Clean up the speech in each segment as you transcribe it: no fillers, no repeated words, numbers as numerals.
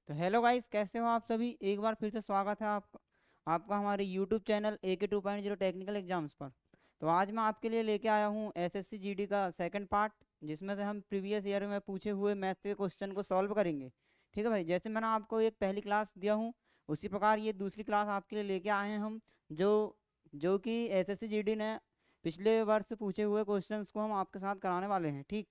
तो hello guys, कैसे हो आप सभी। एक बार फिर से स्वागत है आपका हमारे YouTube channel AK 2.0 technical exams पर। तो आज मैं आपके लिए लेके आया हूँ SSC GD का सेकंड पार्ट, जिसमें से हम प्रीवियस ईयर में पूछे हुए मैथ के क्वेश्चन को सॉल्व करेंगे। ठीक है भाई, जैसे मैंने आपको एक पहली क्लास दिया हूँ, उसी प्रकार ये दूसरी क्लास आपके लिए लेके आए हैं हम, जो जो कि SSC GD ने पिछले वर्ष पूछे हुए क्वेश्चंस को हम आपके साथ कराने वाले हैं। ठीक,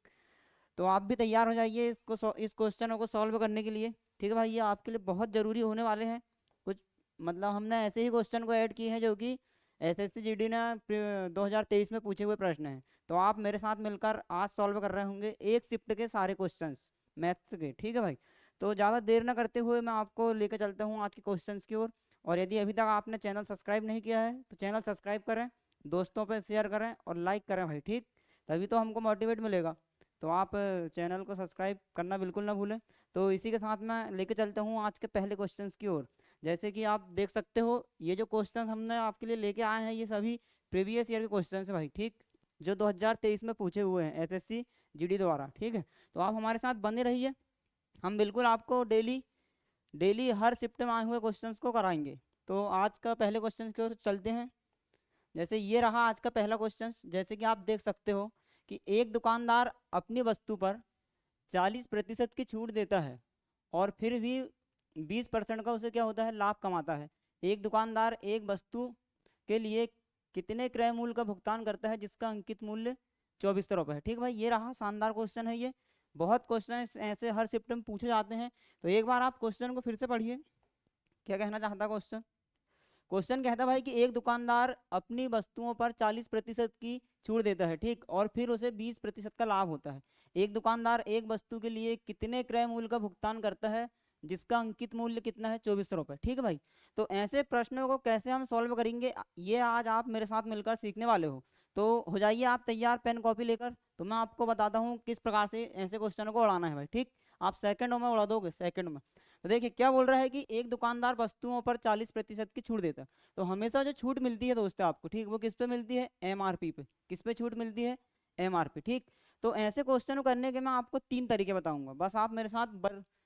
तो आप भी तैयार हो जाइए इस क्वेश्चनों को सॉल्व करने के लिए। ठीक है भाई, ये आपके लिए बहुत ज़रूरी होने वाले हैं। कुछ मतलब हमने ऐसे ही क्वेश्चन को ऐड किए हैं जो कि SSC GD ने 2023 में पूछे हुए प्रश्न हैं। तो आप मेरे साथ मिलकर आज सॉल्व कर रहे होंगे एक शिफ्ट के सारे क्वेश्चंस मैथ्स के। ठीक है भाई, तो ज़्यादा देर ना करते हुए मैं आपको लेकर चलता हूँ आज के क्वेश्चंस की ओर। और यदि अभी तक आपने चैनल सब्सक्राइब नहीं किया है तो चैनल सब्सक्राइब करें, दोस्तों पर शेयर करें और लाइक करें भाई। ठीक, तभी तो हमको मोटिवेट मिलेगा। तो आप चैनल को सब्सक्राइब करना बिल्कुल ना भूलें। तो इसी के साथ मैं लेके चलता हूँ आज के पहले क्वेश्चंस की ओर। जैसे कि आप देख सकते हो, ये जो क्वेश्चंस हमने आपके लिए लेके आए हैं ये सभी प्रीवियस ईयर के क्वेश्चंस हैं भाई। ठीक, जो 2023 में पूछे हुए हैं SSC GD द्वारा। ठीक है, तो आप हमारे साथ बने रहिए। हम बिल्कुल आपको डेली डेली हर शिफ्ट में आए हुए क्वेश्चंस को कराएंगे। तो आज का पहले क्वेश्चन की ओर चलते हैं। जैसे ये रहा आज का पहला क्वेश्चन। जैसे कि आप देख सकते हो कि एक दुकानदार अपनी वस्तु पर 40% की छूट देता है और फिर भी 20% का उसे क्या होता है, लाभ कमाता है। एक दुकानदार एक वस्तु के लिए कितने क्रय मूल्य का भुगतान करता है जिसका अंकित मूल्य 2400 रुपये है। ठीक है भाई, ये रहा शानदार क्वेश्चन है। ये बहुत क्वेश्चन ऐसे हर शिफ्ट में पूछे जाते हैं। तो एक बार आप क्वेश्चन को फिर से पढ़िए, क्या कहना चाहता क्वेश्चन। क्वेश्चन कहता है भाई कि एक दुकानदार अपनी वस्तुओं पर 40% की छूट देता है, ठीक, और फिर उसे 20% का लाभ होता है। एक दुकानदार एक वस्तु के लिए कितने क्रय मूल्य का भुगतान करता है जिसका अंकित मूल्य कितना है, 2400 रुपये। ठीक है भाई, तो ऐसे प्रश्नों को कैसे हम सॉल्व करेंगे ये आज आप मेरे साथ मिलकर सीखने वाले हो। तो हो जाइए आप तैयार पेन कॉपी लेकर। तो मैं आपको बताता हूँ किस प्रकार से ऐसे क्वेश्चनों को उड़ाना है भाई। ठीक, आप सेकंडों में उड़ा दोगे, सेकंड में। तो देखिए क्या बोल रहा है कि एक दुकानदार वस्तुओं पर 40% की छूट देता है। तो हमेशा जो छूट मिलती है दोस्तों आपको, ठीक, वो किस पे मिलती है, MRP पे। किस पे छूट मिलती है, MRP। ठीक, तो ऐसे क्वेश्चन करने के मैं आपको 3 तरीके बताऊंगा, बस आप मेरे साथ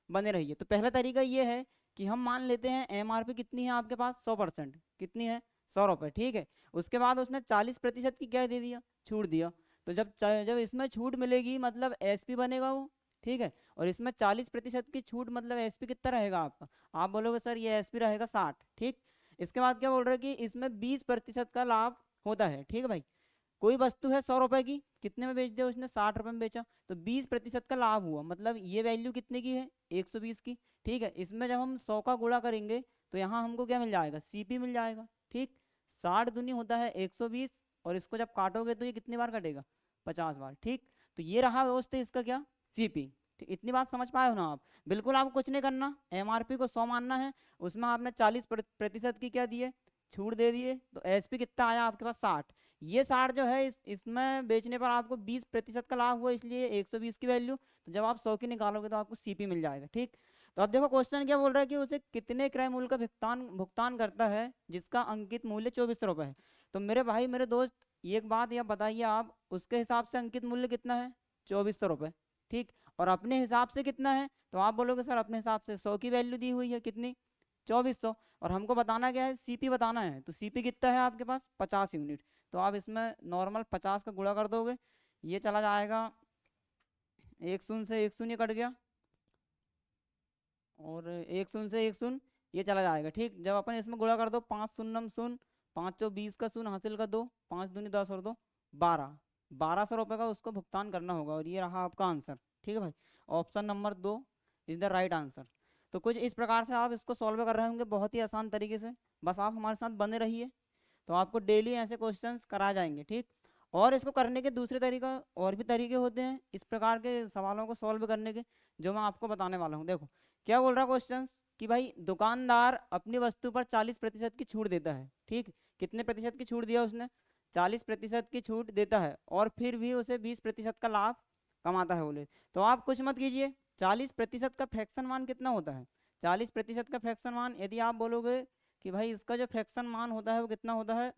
बने रहिए। तो पहला तरीका ये है कि हम मान लेते हैं MRP कितनी है आपके पास, 100%। कितनी है, 100 रुपये। ठीक है, उसके बाद उसने 40% की क्या दे दिया, छूट दिया। तो जब इसमें छूट मिलेगी मतलब SP बनेगा वो। ठीक है, और इसमें 40% की छूट मतलब SP कितना रहेगा आपका। आप बोलोगे सर ये SP रहेगा 60। ठीक, इसके बाद क्या बोल रहे हैं कि इसमें 20% का लाभ होता है। ठीक है भाई, कोई वस्तु है 100 रुपए की, कितने में बेच दिया उसने, 60 रुपए में बेचा, तो 20% का लाभ हुआ, मतलब ये वैल्यू कितने की है, 120 की। ठीक है, इसमें जब हम 100 का गुणा करेंगे तो यहाँ हमको क्या मिल जाएगा, CP मिल जाएगा। ठीक, 60 दूनी होता है 120, और इसको जब काटोगे तो ये कितनी बार कटेगा, 50 बार। ठीक, तो ये रहा दोस्त इसका क्या, CP। ठीक, इतनी बात समझ पाए हो ना आप। बिल्कुल आपको कुछ नहीं करना, MRP को 100 मानना है, उसमें आपने 40% की क्या दिए, छूट दे दिए, तो SP कितना आया आपके पास, 60। ये 60 जो है इसमें बेचने पर आपको 20% का लाभ हुआ, इसलिए 120 की वैल्यू। तो जब आप 100 की निकालोगे तो आपको CP मिल जाएगा। ठीक, तो अब देखो क्वेश्चन क्या बोल रहा है कि उसे कितने क्रय मूल्य का भुगतान भुगतान करता है जिसका अंकित मूल्य 2400 रुपये है। तो मेरे भाई मेरे दोस्त, एक बात यह बताइए आप, उसके हिसाब से अंकित मूल्य कितना है, 2400 रुपये। ठीक, और अपने हिसाब से कितना है, तो आप बोलोगे सर अपने हिसाब से 100 की वैल्यू दी हुई है, कितनी, 2400। और हमको बताना क्या है, CP बताना है। तो CP कितना है आपके पास, 50 यूनिट। तो आप इसमें नॉर्मल 50 का गुणा कर दोगे, ये चला जाएगा, एक शून्य से एक शून्य कट गया, और एक शून्य से एक शून्य ये चला जाएगा। ठीक, जब अपन इसमें गुणा कर दो, 5 शून्य शून्य, 5 चौ 20 का शून्य हासिल कर दो, 5 दूनी 10 और 2 12, 1200 रुपये का उसको भुगतान करना होगा, और ये रहा आपका आंसर। ठीक है भाई, option number 2 is the right answer. तो कुछ इस प्रकार से आप इसको सॉल्व कर रहे होंगे बहुत ही आसान तरीके से। बस आप हमारे साथ बने रहिए, तो आपको डेली ऐसे क्वेश्चंस कराए जाएंगे। ठीक, और इसको करने के दूसरे तरीका और भी तरीके होते हैं इस प्रकार के सवालों को सॉल्व करने के, जो मैं आपको बताने वाला हूँ। देखो क्या बोल रहा है क्वेश्चन कि भाई दुकानदार अपनी वस्तु पर 40% की छूट देता है। ठीक, कितने प्रतिशत की छूट दिया उसने, 40% की छूट देता है, और फिर भी उसे 20% का लाभ कमाता है बोले। तो आप कुछ मत कीजिए, 40% का फ्रैक्शन मान कितना होता है, 40% का फ्रैक्शन मान यदि आप बोलोगे कि भाई इसका जो फ्रैक्शन मान होता है वो कितना होता है,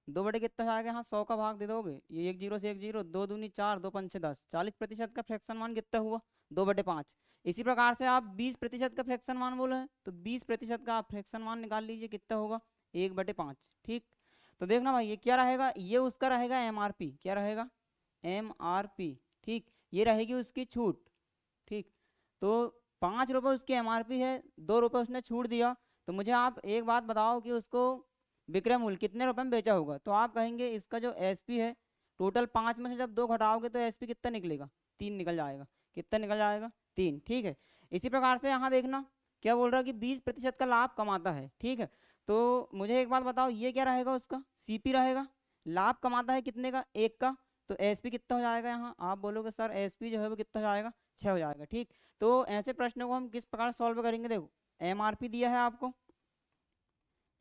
2 बटे कितना हो जाएगा, यहाँ 100 का भाग दे दोगे, ये 1 जीरो से 1 जीरो, 2 दूनी 4, 2 पंचे 10, 40% का फ्रैक्शन मान कितना हुआ, 2/5। इसी प्रकार से आप 20% का फ्रैक्शन मान बोले हैं, तो 20% का आप फ्रैक्शन मान निकाल लीजिए, कितना होगा, 1/5। ठीक, तो देखना भाई ये क्या रहेगा, ये उसका रहेगा MRP, क्या रहेगा, MRP। ठीक, ये रहेगी उसकी छूट। ठीक, तो 5 रुपये उसकी MRP है, 2 रुपये उसने छूट दिया, तो मुझे आप एक बात बताओ कि उसको विक्रय मूल्य कितने रुपए में बेचा होगा। तो आप कहेंगे इसका जो SP है, टोटल 5 में से जब 2 घटाओगे तो SP कितना निकलेगा, 3 निकल जाएगा। कितना निकल जाएगा, 3। ठीक है, इसी प्रकार से यहाँ देखना क्या बोल रहा है कि 20% का लाभ कमाता है। ठीक है, तो मुझे एक बात बताओ, ये क्या रहेगा, उसका CP रहेगा। लाभ कमाता है कितने का, 1 का, तो SP कितना हो जाएगा, यहाँ आप बोलोगे सर SP जो है वो कितना हो जाएगा, 6 हो जाएगा। ठीक, तो ऐसे प्रश्नों को हम किस प्रकार सॉल्व करेंगे, देखो MRP दिया है आपको,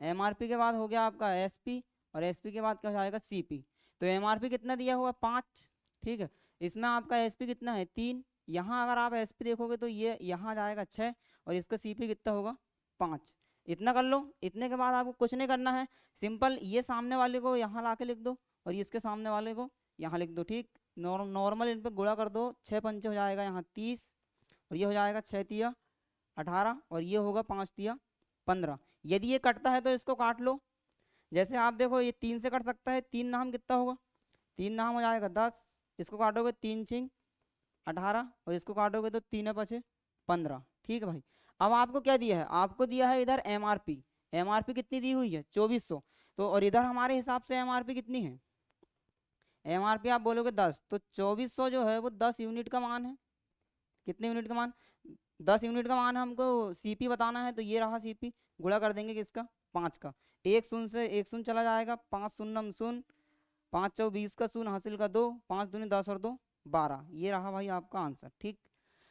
MRP के बाद हो गया आपका SP, और SP के बाद क्या हो जाएगा, CP। तो MRP कितना दिया हुआ, 5। ठीक है, इसमें आपका SP कितना है, 3। यहाँ अगर आप SP देखोगे तो ये यहाँ जाएगा 6, और इसका CP कितना होगा, 5। इतना कर लो। इतने के बाद आपको कुछ नहीं करना है, सिंपल ये सामने वाले को यहाँ ला के लिख दो, और इसके सामने वाले को यहाँ लिख दो। ठीक, नॉर्मल इन पर गुणा कर दो, 6 पंचे हो जाएगा यहाँ 30, और ये हो जाएगा 6 तिया 18, और ये होगा 5 तिया 15। यदि ये कटता है तो इसको काट लो। जैसे आप देखो ये 3 से कट सकता है, 3 नाम कितना होगा, 3 नाम हो जाएगा 10, इसको काटोगे 3 छिंग 18, और इसको काटोगे तो 3 पचे 15। ठीक है भाई, अब आपको क्या दिया है, आपको दिया है इधर MRP। MRP कितनी दी हुई है, 2400। तो और इधर हमारे हिसाब से MRP कितनी है, MRP आप बोलोगे 10, तो 2400 जो है वो 10 यूनिट का मान है। कितने यूनिट का मान, 10 यूनिट का मान है। हमको CP बताना है, तो ये रहा CP, गुणा कर देंगे किसका, 5 का। 1 शून्य से 1 शून्य चला जाएगा, 5 शून्य शून्य, 5 चौ 20 का शून्य हासिल का 2, 5 दूनी 10 और 2 12। ये रहा भाई आपका आंसर। ठीक,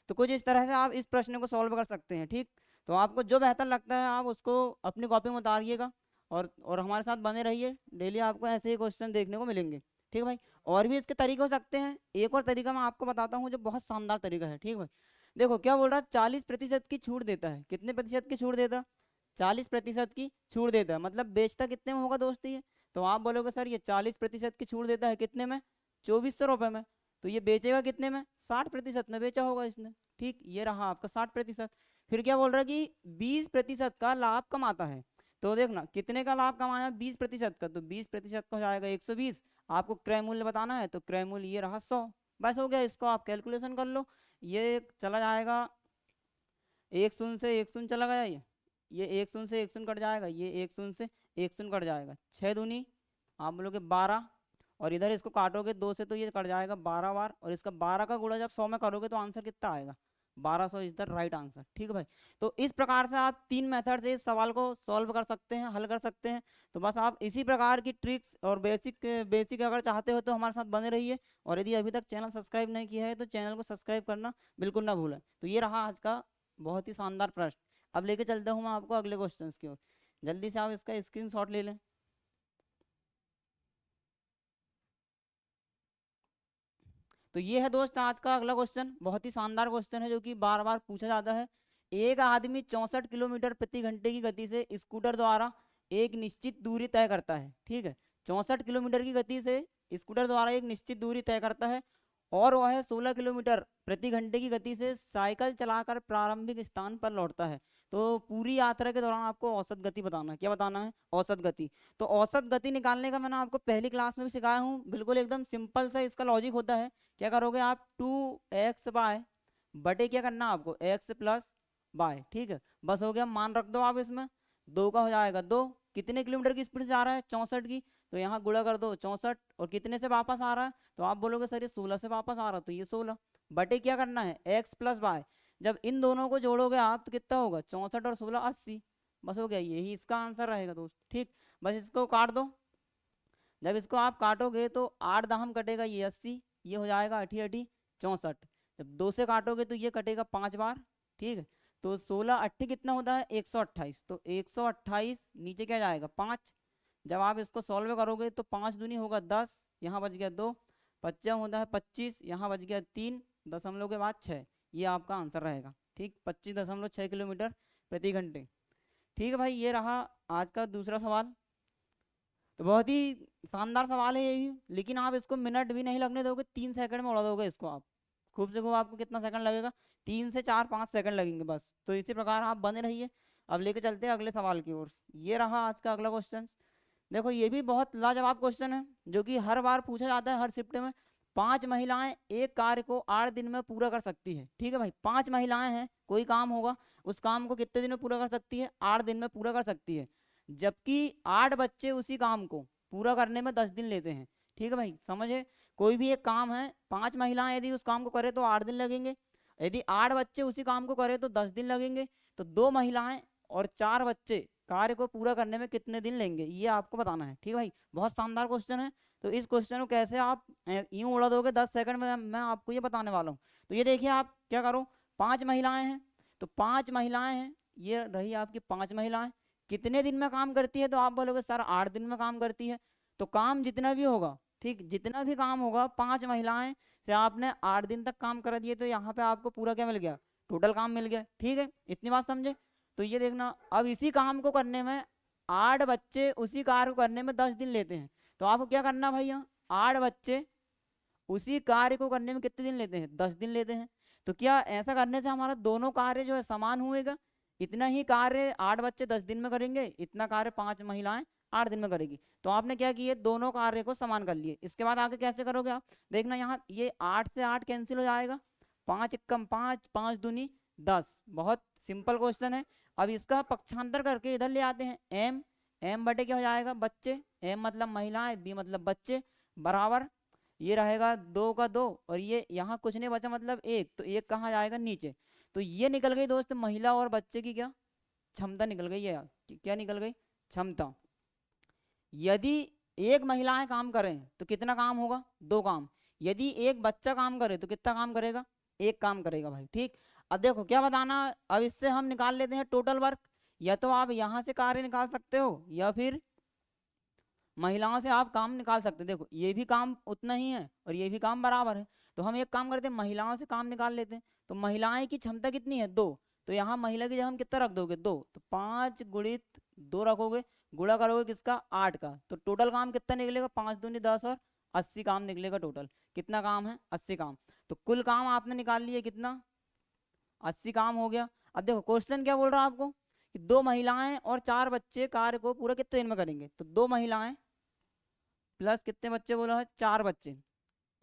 तो कुछ इस तरह से आप इस प्रश्न को सॉल्व कर सकते हैं। ठीक, तो आपको जो बेहतर लगता है आप उसको अपनी कॉपी में उतारिएगा, और हमारे साथ बने रहिए, डेली आपको ऐसे ही क्वेश्चन देखने को मिलेंगे। ठीक है भाई, और भी इसके तरीके हो सकते हैं। एक और तरीका मैं आपको बताता हूँ जो बहुत शानदार तरीका है। ठीक भाई, देखो क्या बोल रहा है, 40% की छूट देता है। कितने प्रतिशत की छूट देता, 40% की छूट देता है, मतलब बेचता कितने में होगा दोस्त ये। तो आप बोलोगे सर ये 40% की छूट देता है कितने में, 2400 रुपये में। तो ये बेचेगा कितने में, 60% में बेचा होगा इसने। ठीक, ये रहा आपका 60%। फिर क्या बोल रहा है कि 20% का लाभ कमाता है। तो देखना कितने का लाभ कमाया, 20% का, तो 20% का हो जाएगा 120। आपको क्रय मूल्य बताना है, तो क्रय मूल्य ये रहा 100। बस हो गया, इसको आप कैलकुलेशन कर लो। ये चला जाएगा 1 शून्य से 1 शून्य चला गया, ये 1 शून्य से 1 शून्य कट जाएगा, ये 1 शून्य से 1 शून्य कट जाएगा, 6 दूनी आप बोलोगे 12, और इधर इसको काटोगे 2 से तो ये कट जाएगा 12 बार, और इसका 12 का गुणा जब 100 में करोगे तो आंसर कितना आएगा, 1200 इज द राइट आंसर। ठीक है भाई, तो इस प्रकार से आप 3 मेथड से इस सवाल को सॉल्व कर सकते हैं, हल कर सकते हैं। तो बस आप इसी प्रकार की ट्रिक्स और बेसिक अगर चाहते हो तो हमारे साथ बने रहिए, और यदि अभी तक चैनल सब्सक्राइब नहीं किया है तो चैनल को सब्सक्राइब करना बिल्कुल ना भूलें। तो ये रहा आज का बहुत ही शानदार प्रश्न। अब लेके चलता हूँ मैं आपको अगले क्वेश्चन की ओर, जल्दी से आप इसका स्क्रीनशॉट ले लें। तो ये है दोस्त आज का अगला क्वेश्चन, बहुत ही शानदार क्वेश्चन है जो कि बार बार पूछा जाता है। एक आदमी 64 किलोमीटर प्रति घंटे की गति से स्कूटर द्वारा एक निश्चित दूरी तय करता है। ठीक है, 64 किलोमीटर की गति से स्कूटर द्वारा एक निश्चित दूरी तय करता है, और वह 16 किलोमीटर प्रति घंटे की गति से साइकिल चलाकर प्रारंभिक स्थान पर लौटता है। तो पूरी यात्रा के दौरान आपको औसत गति बताना है। क्या बताना है, औसत गति। तो औसत गति निकालने का मैंने आपको पहली क्लास में भी सिखाया हूँ, बिल्कुल एकदम सिंपल सा इसका लॉजिक होता है। क्या करोगे आप, 2x बाय बटे क्या करना आपको, x प्लस बाय। ठीक है, बस हो गया, मान रख दो आप इसमें, 2 का हो जाएगा 2। कितने किलोमीटर की स्पीड से जा रहा है, 64 की, तो यहाँ गुणा कर दो 64, और कितने से वापस आ रहा है, तो आप बोलोगे सर ये 16 से वापस आ रहा है, तो ये 16 बटे क्या करना है, x प्लस बाय। जब इन दोनों को जोड़ोगे आप तो कितना होगा, 64 और 16 80। बस हो गया, यही इसका आंसर रहेगा दोस्त। ठीक, बस इसको काट दो। जब इसको आप काटोगे तो 8 दाहम कटेगा, ये 80, ये हो जाएगा 80 80 64। जब 2 से काटोगे तो ये कटेगा 5 बार। ठीक है, तो 16 80 कितना होता है, 128। तो 128 नीचे क्या जाएगा, 5। जब आप इसको सॉल्व करोगे तो 5 दूनी होगा 10, यहाँ बच गया 2, 55 होता है 25, यहाँ बच गया 3, दशमलव के बाद 6। ये आपका आंसर रहेगा। ठीक, 25.6 किलोमीटर प्रति घंटे। ठीक है भाई, ये रहा आज का दूसरा सवाल। तो बहुत ही शानदार सवाल है ये भी, लेकिन आप इसको मिनट भी नहीं लगने दोगे, 3 सेकंड में उड़ा दोगे इसको आप। खूब से खूब आपको कितना सेकंड लगेगा, 3 से 4 5 सेकंड लगेंगे बस। तो इसी प्रकार आप बने रहिए। अब लेके चलते हैं अगले सवाल की ओर। ये रहा आज का अगला क्वेश्चन। देखो ये भी बहुत लाजवाब क्वेश्चन है, जो कि हर बार पूछा जाता है हर शिफ्ट में। 5 महिलाएं एक कार्य को 8 दिन में पूरा कर सकती है। ठीक है भाई, 5 महिलाएं हैं, कोई काम होगा, उस काम को कितने दिन में पूरा कर सकती है? 8 दिन में पूरा कर सकती है। जबकि 8 बच्चे उसी काम को पूरा करने में 10 दिन लेते हैं। ठीक है भाई, समझे? कोई भी एक काम है, 5 महिलाएं यदि उस काम को करे तो 8 दिन लगेंगे, यदि 8 बच्चे उसी काम को करे तो 10 दिन लगेंगे। तो 2 महिलाएं और 4 बच्चे कार्य को पूरा करने में कितने दिन लेंगे, ये आपको बताना है। ठीक है भाई, बहुत शानदार क्वेश्चन है। तो इस क्वेश्चन को कैसे आप यूं उड़ा दोगे 10 सेकंड में, मैं आपको ये बताने वाला हूँ। तो ये देखिए, आप क्या करो, 5 महिलाएं हैं, तो 5 महिलाएं हैं, ये रही आपकी 5 महिलाएं। कितने दिन में काम करती है? तो आप बोलोगे सर 8 दिन में काम करती है। तो काम जितना भी होगा, ठीक, जितना भी काम होगा, 5 महिलाएं से आपने 8 दिन तक काम करा दिए, तो यहाँ पे आपको पूरा क्या मिल गया? टोटल काम मिल गया। ठीक है, इतनी बात समझे? तो ये देखना, अब इसी काम को करने में 8 बच्चे उसी कार्य को करने में 10 दिन लेते हैं। तो आपको क्या करना भैया, 8 बच्चे उसी कार्य को करने में कितने दिन लेते हैं? 10 दिन लेते हैं। तो क्या ऐसा करने से हमारा दोनों कार्य जो है समान हुएगा? इतना ही कार्य 8 बच्चे 10 दिन में करेंगे, इतना कार्य 5 महिलाएं 8 दिन में करेगी। तो आपने क्या किए, दोनों कार्य को समान कर लिए। इसके बाद आगे कैसे करोगे आप? देखना, यहाँ ये 8 से 8 कैंसिल हो जाएगा, 5 एकम 5, 5 दूनी 10। बहुत सिंपल क्वेश्चन है। अब इसका पक्षांतर करके इधर ले आते हैं, एम, एम बटे क्या हो जाएगा? बच्चे, एम मतलब महिलाएं, बी मतलब बच्चे, बराबर ये रहेगा 2 का 2, और ये यहाँ कुछ नहीं बचा मतलब 1, तो 1 कहाँ जाएगा? नीचे। तो ये निकल गई दोस्त महिला और बच्चे की क्या क्षमता निकल गई है यार, क्या निकल गई? क्षमता। यदि एक महिलाएं काम करें तो कितना काम होगा? 2 काम। यदि एक बच्चा काम करे तो कितना काम करेगा? 1 काम करेगा भाई। ठीक, अब देखो क्या बताना, अब इससे हम निकाल लेते हैं टोटल वर्क। या तो आप यहाँ से कार्य निकाल सकते हो, या फिर महिलाओं से आप काम निकाल सकते हैं। देखो ये भी काम उतना ही है और ये भी काम बराबर है। तो हम एक काम करते हैं, महिलाओं से काम निकाल लेते हैं। तो महिलाएं की क्षमता कितनी है? 2। तो यहाँ महिला की जगह हम कितना रख दोगे? 2। तो 5 गुणित 2 रखोगे, गुणा करोगे किसका? 8 का। तो टोटल काम कितना निकलेगा? 5 दूनी 10 और 80 काम निकलेगा टोटल। कितना काम है? 80 काम। तो कुल काम आपने निकाल लिया कितना? 80 काम हो गया। अब देखो क्वेश्चन क्या बोल रहा है आपको, कि 2 महिलाएं और 4 बच्चे कार्य को पूरा कितने दिन में करेंगे? तो 2 महिलाएं प्लस कितने बच्चे बोला है? 4 बच्चे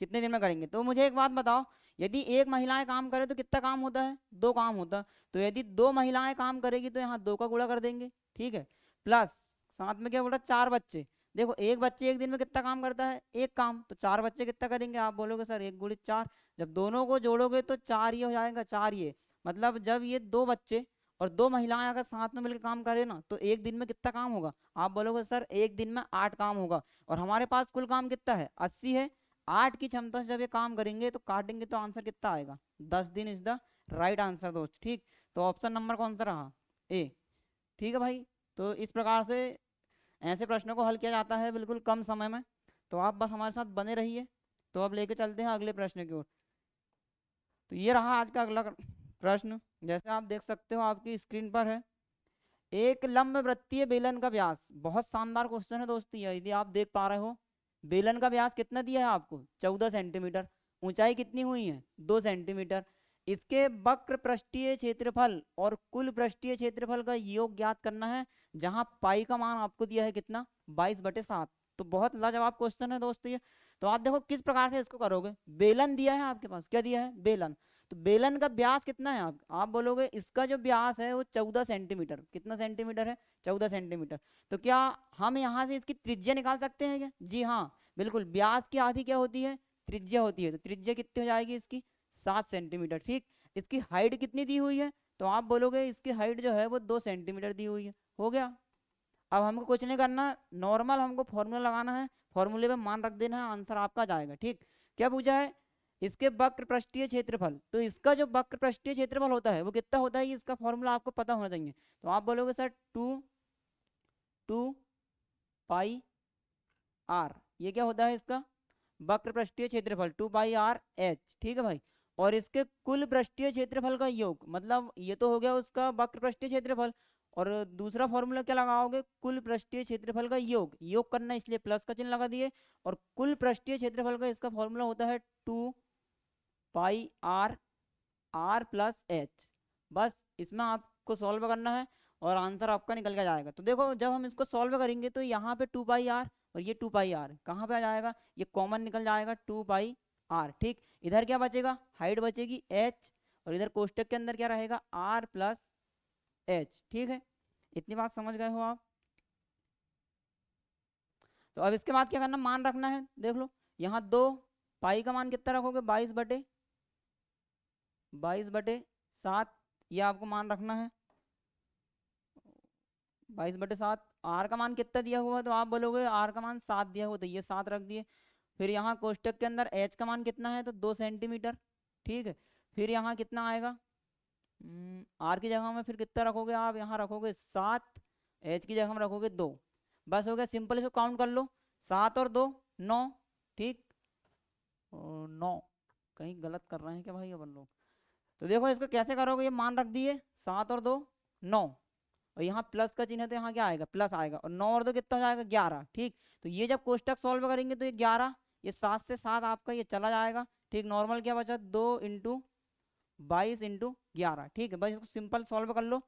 कितने दिन में करेंगे? तो मुझे एक बात बताओ, यदि एक महिलाएं काम करे तो कितना काम होता है? 2 काम होता है। तो यदि 2 महिलाएं काम करेगी तो यहाँ 2 का गुणा कर देंगे। ठीक है, प्लस साथ में क्या बोला? 4 बच्चे। देखो एक बच्चे एक दिन में कितना काम करता है? 1 काम। तो 4 बच्चे कितना करेंगे? आप बोलोगे सर 1 गुणित 4। जब दोनों को जोड़ोगे तो 4 ये हो जाएगा, 4 ये, मतलब जब ये 2 बच्चे और 2 महिलाएं अगर साथ में मिलकर काम करें ना, तो एक दिन में कितना काम होगा? आप बोलोगे सर एक दिन में 8 काम होगा। और हमारे पास कुल काम कितना है? 80 है। 8 की क्षमता से जब ये काम करेंगे तो काटेंगे तो आंसर कितना आएगा? 10 दिन इज द राइट आंसर दोस्त। ठीक, तो ऑप्शन नंबर कौन सा रहा? ए। ठीक है भाई, तो इस प्रकार से ऐसे प्रश्नों को हल किया जाता है बिल्कुल कम समय में। तो आप बस हमारे साथ बने रहिए। तो अब लेके चलते हैं अगले प्रश्न की ओर। तो ये रहा आज का अगला प्रश्न। जैसे आप देख सकते हो आपकी स्क्रीन पर है, एक लंब वृत्तीय बेलन का व्यास। बहुत शानदार क्वेश्चन है दोस्तों, यदि आप देख पा रहे हो, बेलन का व्यास कितना दिया है आपको? 14 सेंटीमीटर। ऊंचाई कितनी हुई है? 2 सेंटीमीटर। इसके वक्र पृष्ठीय क्षेत्रफल और कुल पृष्ठीय क्षेत्रफल का योग ज्ञात करना है, जहां पाई का मान आपको दिया है कितना? 22/7। तो बहुत लाजवाब क्वेश्चन है दोस्तों ये। तो आप देखो किस प्रकार से इसको करोगे। बेलन दिया है आपके पास, क्या दिया है? बेलन। तो बेलन का व्यास कितना है? आप बोलोगे इसका जो व्यास है वो 14 सेंटीमीटर। कितना सेंटीमीटर है? 14 सेंटीमीटर। तो क्या हम यहाँ से इसकी त्रिज्या निकाल सकते हैं क्या? जी हाँ, बिल्कुल। व्यास की आधी क्या होती है? त्रिज्या होती है। तो त्रिज्या कितनी हो जाएगी इसकी? 7 सेंटीमीटर। ठीक, इसकी हाइट कितनी दी हुई है? तो आप बोलोगे इसकी हाइट जो है वो 2 सेंटीमीटर दी हुई है। हो गया। अब हमको कुछ नहीं करना, नॉर्मल हमको फॉर्मूला लगाना है, फॉर्मूले पे मान रख देना है, आंसर आपका आ जाएगा। ठीक, क्या पूछा है? इसके वक्र पृष्ठीय क्षेत्रफल। तो इसका जो वक्र पृष्ठीय क्षेत्रफल होता है वो कितना होता है? इसका फॉर्मूला आपको पता होना चाहिए। तो आप बोलोगे सर 2 पाई आर, ये क्या होता है? इसका वक्र पृष्ठीय क्षेत्रफल 2 पाई आर एच। ठीक है भाई, और इसके कुल पृष्ठीय क्षेत्रफल का योग, मतलब ये तो हो गया उसका वक्र पृष्ठीय क्षेत्रफल, और दूसरा फॉर्मूला क्या लगाओगे, कुल पृष्ठीय क्षेत्रफल का योग, योग करना इसलिए प्लस का चिन्ह लगा दिए। और कुल पृष्ठीय क्षेत्रफल का इसका फॉर्मूला होता है 2 पाई आर प्लस एच। बस इसमें आपको सॉल्व करना है और आंसर आपका निकल के जाएगा। तो देखो जब हम इसको सॉल्व करेंगे तो यहाँ पे 2 पाई आर और ये 2 पाई आर कहाँ पे आ जाएगा, ये कॉमन निकल जाएगा 2 पाई आर। ठीक, इधर क्या बचेगा, हाइट बचेगी एच, और इधर कोष्टक के अंदर क्या रहेगा, आर प्लस एच। ठीक है, इतनी बात समझ गए हो आप। तो अब इसके बाद क्या करना, मान रखना है। देख लो यहाँ 2 पाई का मान कितना रखोगे, 22/7, ये आपको मान रखना है 22/7। आर का मान कितना दिया हुआ है, तो आप बोलोगे आर का मान 7 दिया हुआ, तो ये 7 रख दिए। फिर यहाँ कोष्टक के अंदर एच का मान कितना है, तो 2 सेंटीमीटर। ठीक है, फिर यहाँ कितना आएगा, आर की जगह में फिर कितना रखोगे आप, यहाँ रखोगे 7, एच की जगह में रखोगे 2। बस हो गया, सिंपल इसको काउंट कर लो, 7 और 2 9। ठीक, और 9 कहीं गलत कर रहे हैं क्या भाई अपन लोग। तो देखो इसको कैसे करोगे, ये मान रख दिए, 7 और 2 9, और यहाँ प्लस का चिन्ह है तो यहाँ क्या आएगा, प्लस आएगा, और 9 और 2 कितना हो जाएगा, 11। ठीक, तो ये जब कोष्टक सॉल्व करेंगे तो ये 11, ये 7 से 7 आपका ये चला जाएगा। ठीक, नॉर्मल क्या बचा, 2 × 22 × 11। ठीक है, बस इसको सिंपल सॉल्व कर लो।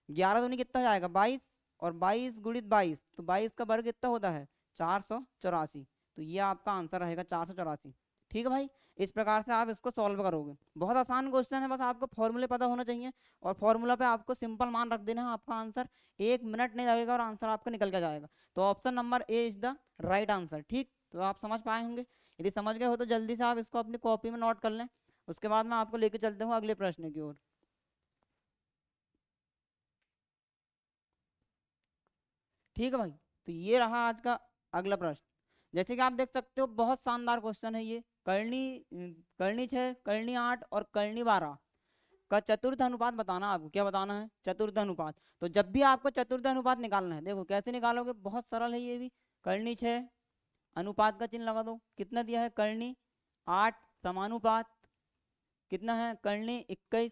11 दूनी कितना हो जाएगा 22, और 22 गुणित 22, तो 22 का वर्ग कितना होता है 484। तो ये आपका आंसर रहेगा 484। ठीक है भाई, इस प्रकार से आप इसको सॉल्व करोगे। बहुत आसान क्वेश्चन है, बस आपको फॉर्मूले पता होना चाहिए, और फॉर्मूला पे आपको सिंपल मान रख देना है, आपका आंसर 1 मिनट नहीं लगेगा और आंसर आपका निकल के जाएगा। तो option number A is the right answer. ठीक, तो आप समझ पाए होंगे, यदि समझ गए हो तो जल्दी से आप इसको अपनी कॉपी में नोट कर लें। उसके बाद मैं आपको लेके चलते हूँ अगले प्रश्न की ओर। ठीक है भाई, तो ये रहा आज का अगला प्रश्न। जैसे कि आप देख सकते हो बहुत शानदार क्वेश्चन है ये। करनी 6, करनी 8 और करनी 12 का चतुर्थ अनुपात बताना। आपको क्या बताना है, चतुर्थ अनुपात। तो जब भी आपको चतुर्थ अनुपात निकालना है, देखो कैसे निकालोगे, बहुत सरल है ये भी। करनी 6, अनुपात का चिन्ह लगा दो, कितना दिया है करनी 8, समानुपात कितना है करनी 21,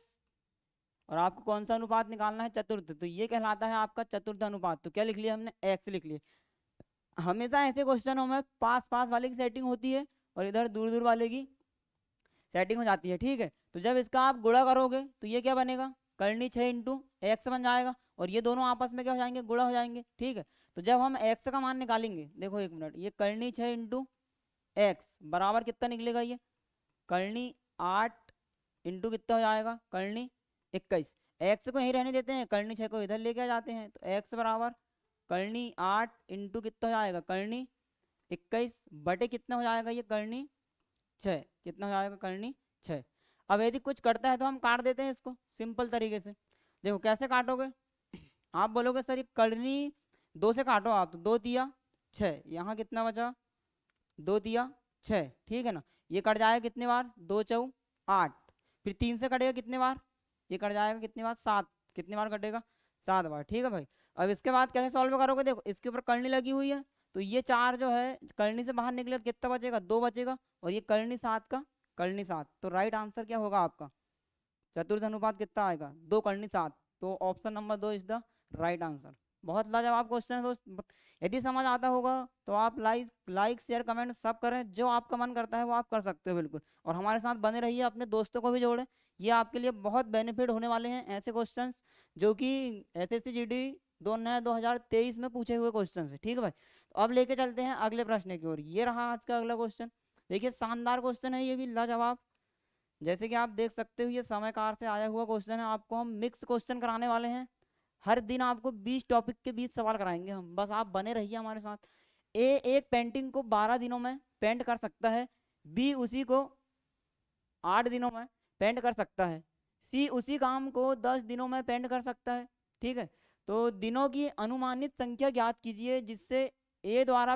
और आपको कौन सा अनुपात निकालना है, चतुर्थ। तो ये कहलाता है आपका चतुर्थ अनुपात। तो क्या लिख लिया हमने, एक्स लिख लिया। हमेशा ऐसे क्वेश्चनों में पास पास वाले की सेटिंग होती है और इधर दूर दूर वाले की सेटिंग हो जाती है। ठीक है, तो जब इसका आप गुणा करोगे तो ये क्या बनेगा, करनी 6 इंटू एक्स बन जाएगा, और ये दोनों आपस में क्या हो जाएंगे, गुणा हो जाएंगे। ठीक है, तो जब हम एक्स का मान निकालेंगे, देखो एक मिनट, ये करनी 6 इंटू एक्स बराबर कितना निकलेगा, ये करनी 8 इंटू कितना हो जाएगा, करनी 21। एक्स को यहीं रहने देते हैं, करनी 6 को इधर लेके आ जाते हैं, तो एक्स बराबर करनी 8 इंटू कितना हो जाएगा, करनी 21 बटे कितना हो जाएगा, ये करनी 6, कितना हो जाएगा, करनी 6। अब यदि कुछ करता है तो हम काट देते हैं इसको सिंपल तरीके से। देखो कैसे काटोगे, आप बोलोगे सर ये करनी 2 से काटो आप, तो 2 तिया 6, यहाँ कितना बचा 2 तिया 6। ठीक है ना, ये कट जाएगा कितने बार, 2 चौ 8, फिर 3 से कटेगा कितने बार, ये कट जाएगा कितनी बार 7, कितनी बार कटेगा 7 बार। ठीक है भाई, अब इसके बाद कैसे सॉल्व करोगे, देखो इसके ऊपर करनी लगी हुई है, तो ये 4 जो है करनी से बाहर निकले तो कितना बचेगा, 2 बचेगा, और ये करनी 7 का करनी 7। तो राइट आंसर क्या होगा आपका, चतुर्थ अनुपात कितना आएगा, 2 करनी 7। तो option number 2 is the right answer. बहुत लाजवाब क्वेश्चन है दोस्त। यदि समझ आता होगा तो आप लाइक शेयर कमेंट सब करें, जो आपका मन करता है वो आप कर सकते हो बिल्कुल, और हमारे साथ बने रहिए, अपने दोस्तों को भी जोड़ें। ये आपके लिए बहुत बेनिफिट होने वाले हैं, ऐसे क्वेश्चंस जो कि एसएससी जीडी 2023 में पूछे हुए क्वेश्चन है। ठीक है भाई, तो अब लेके चलते हैं अगले प्रश्न की ओर। ये रहा आज का अगला क्वेश्चन। देखिए शानदार क्वेश्चन है ये भी, लाजवाब। जैसे कि आप देख सकते हो ये समयकार से आया हुआ क्वेश्चन है। आपको हम मिक्स क्वेश्चन कराने वाले हैं, हर दिन आपको 20 टॉपिक के 20 सवाल कराएंगे हम, बस आप बने रहिए हमारे साथ। ए एक पेंटिंग को 12 दिनों में पेंट कर सकता है, बी उसी को 8 दिनों में पेंट कर सकता है, सी उसी काम को 10 दिनों में पेंट कर सकता है। ठीक है, तो दिनों की अनुमानित संख्या ज्ञात कीजिए जिससे ए द्वारा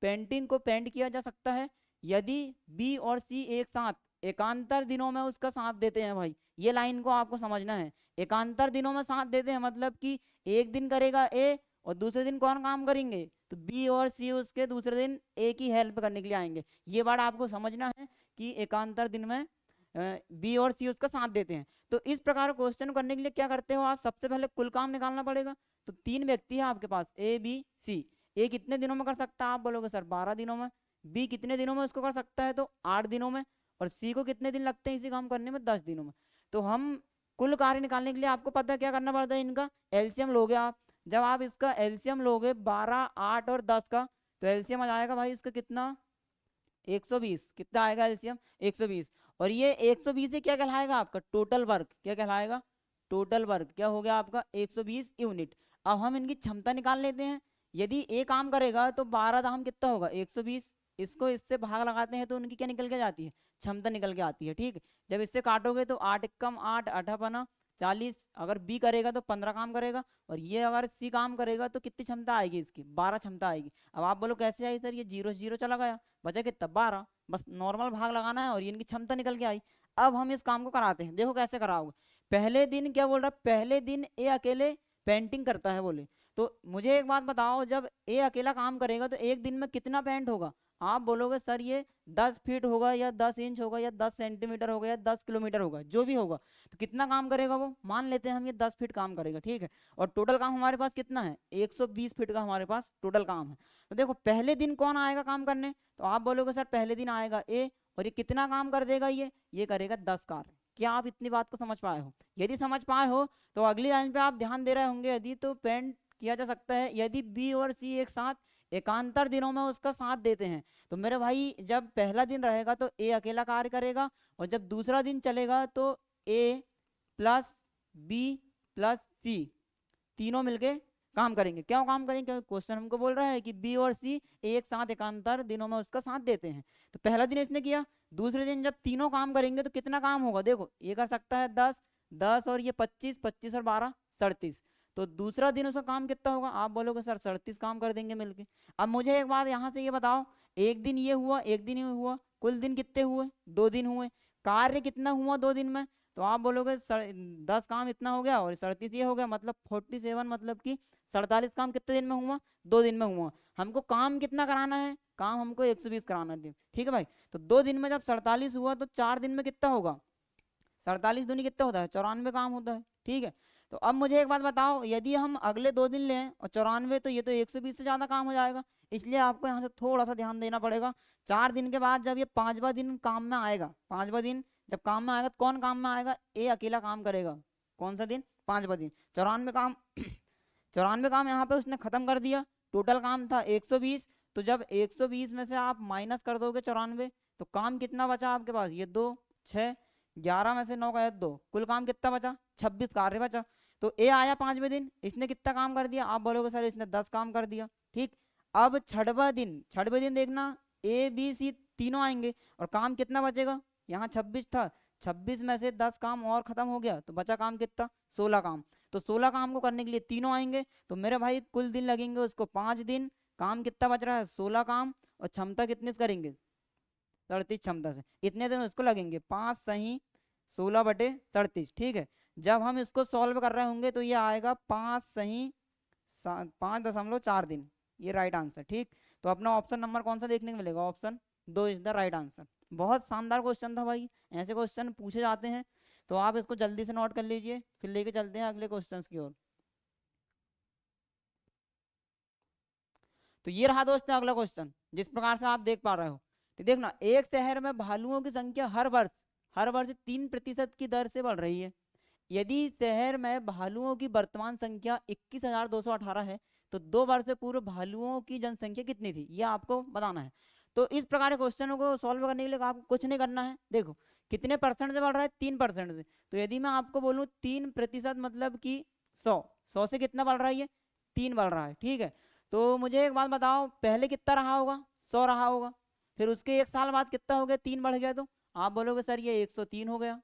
पेंटिंग को पेंट किया जा सकता है, यदि बी और सी एक साथ एकांतर दिनों में उसका साथ देते हैं। भाई ये लाइन को आपको समझना है, एकांतर दिनों में साथ देते हैं मतलब कि एक दिन करेगा ए और दूसरे दिन कौन काम करेंगे, तो बी और सी उसके दूसरे दिन ए की हेल्प करने के लिए आएंगे। ये बात आपको समझना है कि एकांतर दिन में बी और सी उसका साथ देते हैं। तो इस प्रकार क्वेश्चन करने के लिए क्या करते हो आप, सबसे पहले कुल काम निकालना पड़ेगा। तो 3 व्यक्ति है आपके पास ए बी सी। ए कितने दिनों में कर सकता है, आप बोलोगे सर 12 दिनों में। बी कितने दिनों में उसको कर सकता है, तो 8 दिनों में। और सी को कितने दिन लगते हैं इसी काम करने में, 10 दिनों में। तो हम कुल कार्य निकालने के लिए आपको पता है क्या करना पड़ता है, इनका एलसीएम लोगे आप। जब आप इसका एलसीएम लोगे 12, 8 और 10 का, तो एलसीएम आ जाएगा भाई इसका कितना, 120। कितना आएगा एलसीएम, 120। और ये 120 से क्या कहलाएगा आपका, टोटल वर्क। क्या कहलाएगा, टोटल वर्क। क्या हो गया आपका, 120 यूनिट। अब हम इनकी क्षमता निकाल लेते हैं। यदि ए काम करेगा तो 12 दाम कितना होगा, 120। इसको इससे भाग लगाते हैं तो उनकी क्या निकल के जाती है, क्षमता निकल के आती है। ठीक, जब इससे काटोगे तो 8 कम 8, 8 40। अगर बी करेगा तो 15 काम करेगा, और ये अगर सी काम करेगा तो कितनी क्षमता आएगी इसकी, 12 क्षमता आएगी। अब आप बोलो कैसे आई सर, ये 0 से 0 चला गया, बचा कितना, 12। बस नॉर्मल भाग लगाना है और ये इनकी क्षमता निकल के आई। अब हम इस काम को कराते हैं, देखो कैसे कराओगे। पहले दिन क्या बोल रहा है, पहले दिन ए अकेले पेंटिंग करता है बोले। तो मुझे एक बात बताओ, जब ए अकेला काम करेगा तो एक दिन में कितना पेंट होगा। आप बोलोगे सर ये 10 फीट होगा, या 10 इंच होगा, या 10 सेंटीमीटर होगा, या 10 किलोमीटर होगा, जो भी होगा। तो कितना काम करेगा वो, मान लेते हैं हम ये 10 फीट काम करेगा, ठीक है। और टोटल काम हमारे पास कितना है, 120 फीट का हमारे पास टोटल काम है। तो देखो पहले दिन कौन आएगा काम करने, तो आप बोलोगे सर पहले दिन आएगा ए, और ये कितना काम कर देगा, ये करेगा 10 कार्य। क्या आप इतनी बात को समझ पाए हो, यदि समझ पाए हो तो अगली लाइन पे आप ध्यान दे रहे होंगे। यदि तो पेंट किया जा सकता है, यदि बी और सी एक साथ एकांतर दिनों में उसका साथ देते हैं। तो मेरे भाई जब पहला दिन रहेगा तो ए अकेला कार्य करेगा, और जब दूसरा दिन चलेगा तो ए प्लस बी प्लस सी तीनों मिलके काम करेंगे। क्यों काम करेंगे, क्योंकि क्वेश्चन हमको बोल रहा है कि बी और सी एक साथ एकांतर दिनों में उसका साथ देते हैं। तो पहला दिन इसने किया, दूसरे दिन जब तीनों काम करेंगे तो कितना काम होगा, देखो ये कर सकता है 10, 10 और ये 25, 25 और 12 37। तो दूसरा दिन उसका काम कितना होगा, आप बोलोगे सर 37 काम कर देंगे मिलके। अब मुझे एक बात यहाँ से ये बताओ, एक दिन ये हुआ, एक दिन ये हुआ, कुल दिन कितने हुए, 2 दिन हुए। कार्य कितना हुआ 2 दिन में, तो आप बोलोगे 10 काम इतना हो गया और 37 ये हो गया, मतलब 47, मतलब कि 47 काम कितने दिन में हुआ, 2 दिन में हुआ। हमको काम कितना कराना है, काम हमको 120 कराना है, ठीक है भाई। तो 2 दिन में जब 47 हुआ तो 4 दिन में कितना होगा, 47 दूनी कितना होता है, 94 काम होता है, ठीक है। तो अब मुझे एक बात बताओ, यदि हम अगले 2 दिन लें और 94, तो ये तो 120 से ज्यादा काम हो जाएगा। इसलिए आपको यहाँ से थोड़ा सा ध्यान देना पड़ेगा। 4 दिन के बाद जब ये 5वां दिन काम में आएगा, 5वां दिन जब काम में आएगा तो कौन काम में आएगा, ए अकेला काम करेगा। कौन सा दिन, 5वां दिन। 94 काम 94 काम यहाँ पे उसने खत्म कर दिया। टोटल काम था 120, तो जब 120 में से आप माइनस कर दोगे 94, तो काम कितना बचा आपके पास, ये 2, 6, 11 में से 9 का 2, कुल काम कितना बचा, 26 कार्य बचा। तो ए आया 5वें दिन, इसने कितना काम कर दिया, आप बोलोगे सर इसने 10 काम कर दिया, ठीक। अब 6वें दिन देखना, ए बी सी तीनों आएंगे और काम कितना बचेगा, यहाँ 26 था, 26 में से 10 काम और खत्म हो गया, तो बचा काम कितना, 16 काम। तो 16 काम को करने के लिए तीनों आएंगे, तो मेरे भाई कुल दिन लगेंगे उसको 5 दिन। काम कितना बच रहा है, 16 काम, और क्षमता कितने से करेंगे, 37 क्षमता से। इतने दिन उसको लगेंगे, 5 सही 16/37, ठीक है। जब हम इसको सॉल्व कर रहे होंगे तो ये आएगा 5 सही 5.4 दिन, ये राइट आंसर, ठीक। तो अपना ऑप्शन नंबर कौन सा देखने को मिलेगा, option 2 is the right answer. बहुत शानदार क्वेश्चन था भाई, ऐसे क्वेश्चन पूछे जाते हैं, तो आप इसको जल्दी से नोट कर लीजिए, फिर लेके चलते हैं अगले क्वेश्चन की ओर। तो ये रहा दोस्तों अगला क्वेश्चन, जिस प्रकार से आप देख पा रहे हो। तो देखना, एक शहर में भालुओं की संख्या हर वर्ष 3% की दर से बढ़ रही है। यदि शहर में भालुओं की वर्तमान संख्या 21,218 है, तो 2 वर्ष पूर्व भालुओं की जनसंख्या कितनी थी, यह आपको बताना है। तो इस प्रकार के क्वेश्चनों को सॉल्व करने के लिए आपको कुछ नहीं करना है। देखो कितने परसेंट से बढ़ रहा है, 3% से। तो यदि मैं आपको बोलूँ 3% मतलब कि 100 से कितना बढ़ रहा है, ये 3 बढ़ रहा है, ठीक है। तो मुझे एक बात बताओ, पहले कितना रहा होगा, 100 रहा होगा, फिर उसके 1 साल बाद कितना हो गया, 3 बढ़ गया। तो आप बोलोगे सर ये 103 हो गया,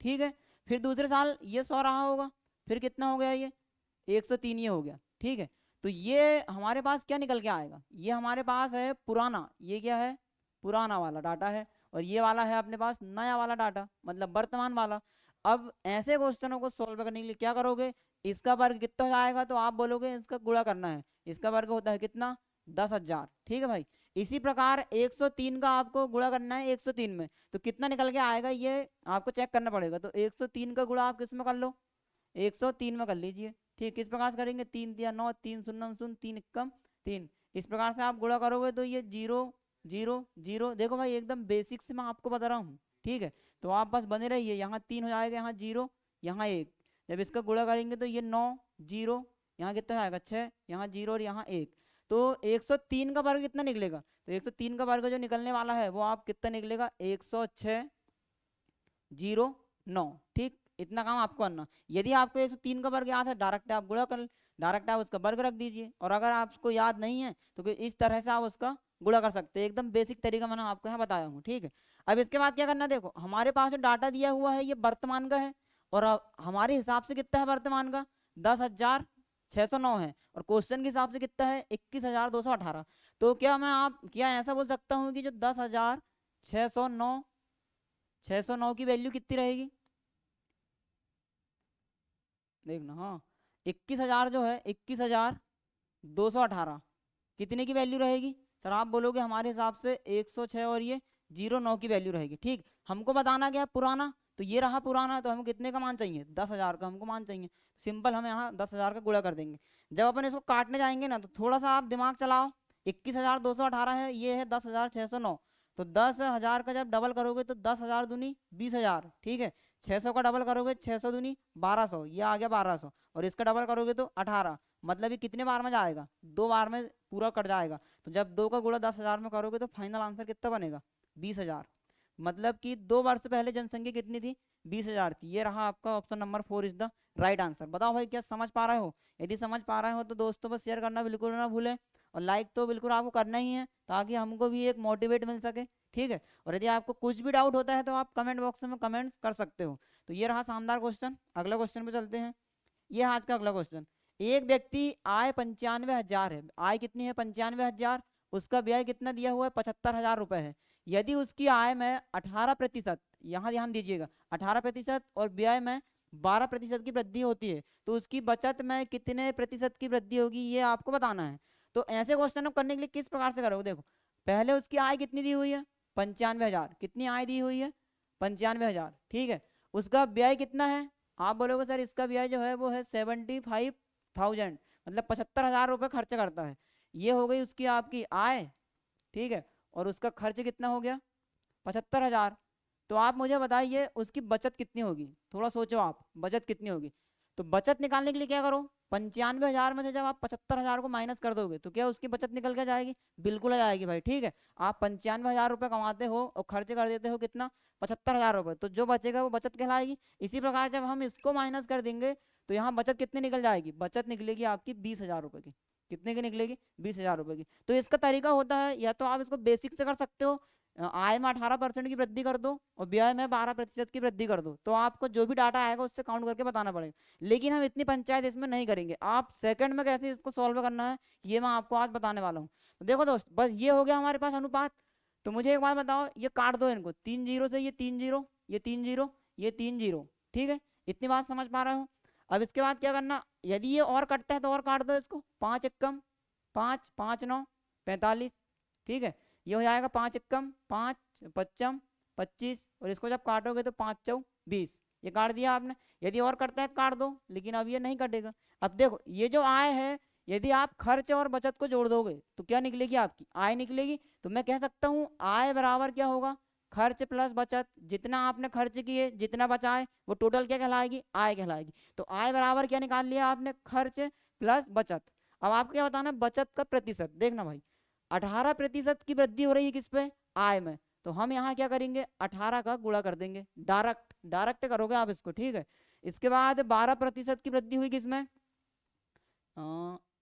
ठीक है। फिर दूसरे साल ये 100 रहा होगा, फिर कितना हो गया, ये 103 ये हो गया, ठीक है। तो ये हमारे पास क्या निकल के आएगा, ये हमारे पास है पुराना, ये क्या है, पुराना वाला डाटा है, और ये वाला है अपने पास नया वाला डाटा, मतलब वर्तमान वाला। अब ऐसे क्वेश्चनों को सॉल्व करने के लिए क्या करोगे, इसका वर्ग कितना हो जाएगा, तो आप बोलोगे इसका गुणा करना है। इसका वर्ग होता है कितना, 10,000, ठीक है भाई। इसी प्रकार 103 का आपको गुणा करना है 103 में, तो कितना निकल के आएगा ये आपको चेक करना पड़ेगा। तो 103 का गुणा आप किस में कर लो, 103 में कर लीजिए। ठीक, किस प्रकार से करेंगे, 3 दिया 9, 3 शून्य शून्य, 3 एकम 3, इस प्रकार से आप गुणा करोगे तो ये 0 0 0। देखो भाई एकदम बेसिक से मैं आपको बता रहा हूँ। ठीक है, तो आप बस बने रहिए। यहाँ 3 हो जाएगा, यहाँ 0, यहाँ 1। जब इसका गुणा करेंगे तो ये 9 0, यहाँ कितना आएगा 6, यहाँ 0 और यहाँ 1। तो 103 का वर्ग कितना निकलेगा, तो 103 का वर्ग जो निकलने वाला है वो आप कितना निकलेगा, 106 0 9। ठीक, इतना काम आपको करना। यदि आपको 103 का वर्ग याद है, डायरेक्ट आप गुणा कर, डायरेक्ट आप उसका वर्ग रख दीजिए। और अगर आपको याद नहीं है तो इस तरह से आप उसका गुणा कर सकते हैं। एकदम बेसिक तरीका मैंने आपको यहाँ बताया हूँ। ठीक है, अब इसके बाद क्या करना, देखो हमारे पास जो डाटा दिया हुआ है ये वर्तमान का है, और हमारे हिसाब से कितना है वर्तमान का, 10,609 है, और क्वेश्चन के हिसाब से कितना है, 21,218। तो क्या मैं आप क्या ऐसा बोल सकता हूँ कि जो 10,609 की वैल्यू कितनी रहेगी, देखना। हाँ, 21,000 जो है, 21,218 कितने की वैल्यू रहेगी सर, आप बोलोगे हमारे हिसाब से 106 और ये 09 की वैल्यू रहेगी। ठीक, हमको बताना क्या पुराना, तो ये रहा पुराना, तो हमको कितने का मान चाहिए, 10,000 का हमको मान चाहिए। सिंपल हम यहाँ 10,000 का गुणा कर देंगे। जब अपन इसको काटने जाएंगे ना तो थोड़ा सा आप दिमाग चलाओ। 21,218 है, ये है 10,609, तो 10,000 का जब डबल करोगे तो 10,000 दूनी 20,000। ठीक है, 600 का डबल करोगे 600 दूनी 1200, ये आ गया 1200, और इसका डबल करोगे तो 18। मतलब ये कितने बार में जाएगा, 2 बार में पूरा कट जाएगा। तो जब 2 का गुणा 10,000 में करोगे तो फाइनल आंसर कितना बनेगा, 20,000। मतलब कि 2 वर्ष पहले जनसंख्या कितनी थी, 20,000 थी। ये रहा आपका option number 4 is the right answer. बताओ भाई क्या समझ पा रहे हो, यदि समझ पा रहे हो तो दोस्तों बस शेयर करना बिल्कुल ना भूलें, और लाइक तो बिल्कुल आपको करना ही है ताकि हमको भी एक मोटिवेट मिल सके। ठीक है, और यदि आपको कुछ भी डाउट होता है तो आप कमेंट बॉक्स में कमेंट्स कर सकते हो। तो ये रहा शानदार क्वेश्चन। अगला क्वेश्चन पे चलते हैं। ये आज का अगला क्वेश्चन, एक व्यक्ति आय 95,000 है, आय कितनी है 95,000, उसका व्यय कितना दिया हुआ है 75,000 रुपए है। यदि उसकी आय में 18%, यहाँ ध्यान दीजिएगा 18% और व्यय में 12% की वृद्धि होती है, तो उसकी बचत में कितने प्रतिशत की वृद्धि होगी, ये आपको बताना है। तो ऐसे क्वेश्चन करने के लिए किस प्रकार से करोगे, देखो पहले उसकी आय कितनी दी हुई है 95,000, कितनी आय दी हुई है 95,000। ठीक है, उसका व्यय कितना है, आप बोलोगे सर इसका व्यय जो है वो है 75,000, मतलब 75,000 रुपये खर्च करता है। ये हो गई उसकी आपकी आय। ठीक है, और उसका खर्च कितना हो गया 75,000। तो आप मुझे बताइए उसकी बचत कितनी होगी, थोड़ा सोचो आप बचत कितनी होगी। तो बचत निकालने के लिए क्या करो, 95,000 में से जब आप 75,000 को माइनस कर दोगे तो क्या उसकी बचत निकल के जाएगी, बिल्कुल आ जाएगी भाई। ठीक है, आप 95,000 रुपये कमाते हो और खर्च कर देते हो कितना 75,000 रुपये, तो जो बचेगा वो बचत कहलाएगी। इसी प्रकार जब हम इसको माइनस कर देंगे तो यहाँ बचत कितनी निकल जाएगी, बचत निकलेगी आपकी 20,000 रुपये की। कितने की निकलेगी, 20,000 रुपये की। तो इसका तरीका होता है, या तो आप इसको बेसिक से कर सकते हो, आय में 18% की वृद्धि कर दो और व्यय में 12% की वृद्धि कर दो, तो आपको जो भी डाटा आएगा उससे काउंट करके बताना पड़ेगा। लेकिन हम इतनी पंचायत इसमें नहीं करेंगे, आप सेकंड में कैसे इसको सॉल्व करना है ये मैं आपको आज बताने वाला हूँ। तो देखो दोस्त, बस ये हो गया हमारे पास अनुपात। तो मुझे एक बात बताओ, ये काट दो इनको, 3 जीरो से ये 3 जीरो, ये 3 जीरो, ये 3 जीरो। ठीक है, इतनी बात समझ पा रहे हो। अब इसके बाद क्या करना, यदि ये और कटता है तो और काट दो इसको, 5 एकम 5, 5 9 45। ठीक है, ये हो जाएगा 5 एकम 5 पच्चम 25, और इसको जब काटोगे तो 5 चौ 20। ये काट दिया आपने। यदि और करता है तो काट दो, लेकिन अब ये नहीं कटेगा। अब देखो ये जो आय है, यदि आप खर्च और बचत को जोड़ दोगे तो क्या निकलेगी, आपकी आय निकलेगी। तो मैं कह सकता हूँ आय बराबर क्या होगा, खर्च प्लस बचत। जितना आपने खर्च किए जितना बचाए वो टोटल क्या कहलाएगी, आय कहलाएगी। तो आय बराबर क्या निकाल लिया आपने, खर्च प्लस बचत। अब आपको क्या बताना है, बचत का प्रतिशत। देखना भाई 18% की वृद्धि हो रही है किस पे, आय में, तो हम यहाँ क्या करेंगे 18 का गुणा कर देंगे, डायरेक्ट डायरेक्ट करोगे आप इसको। ठीक है, इसके बाद 12% की वृद्धि हुई किसमें,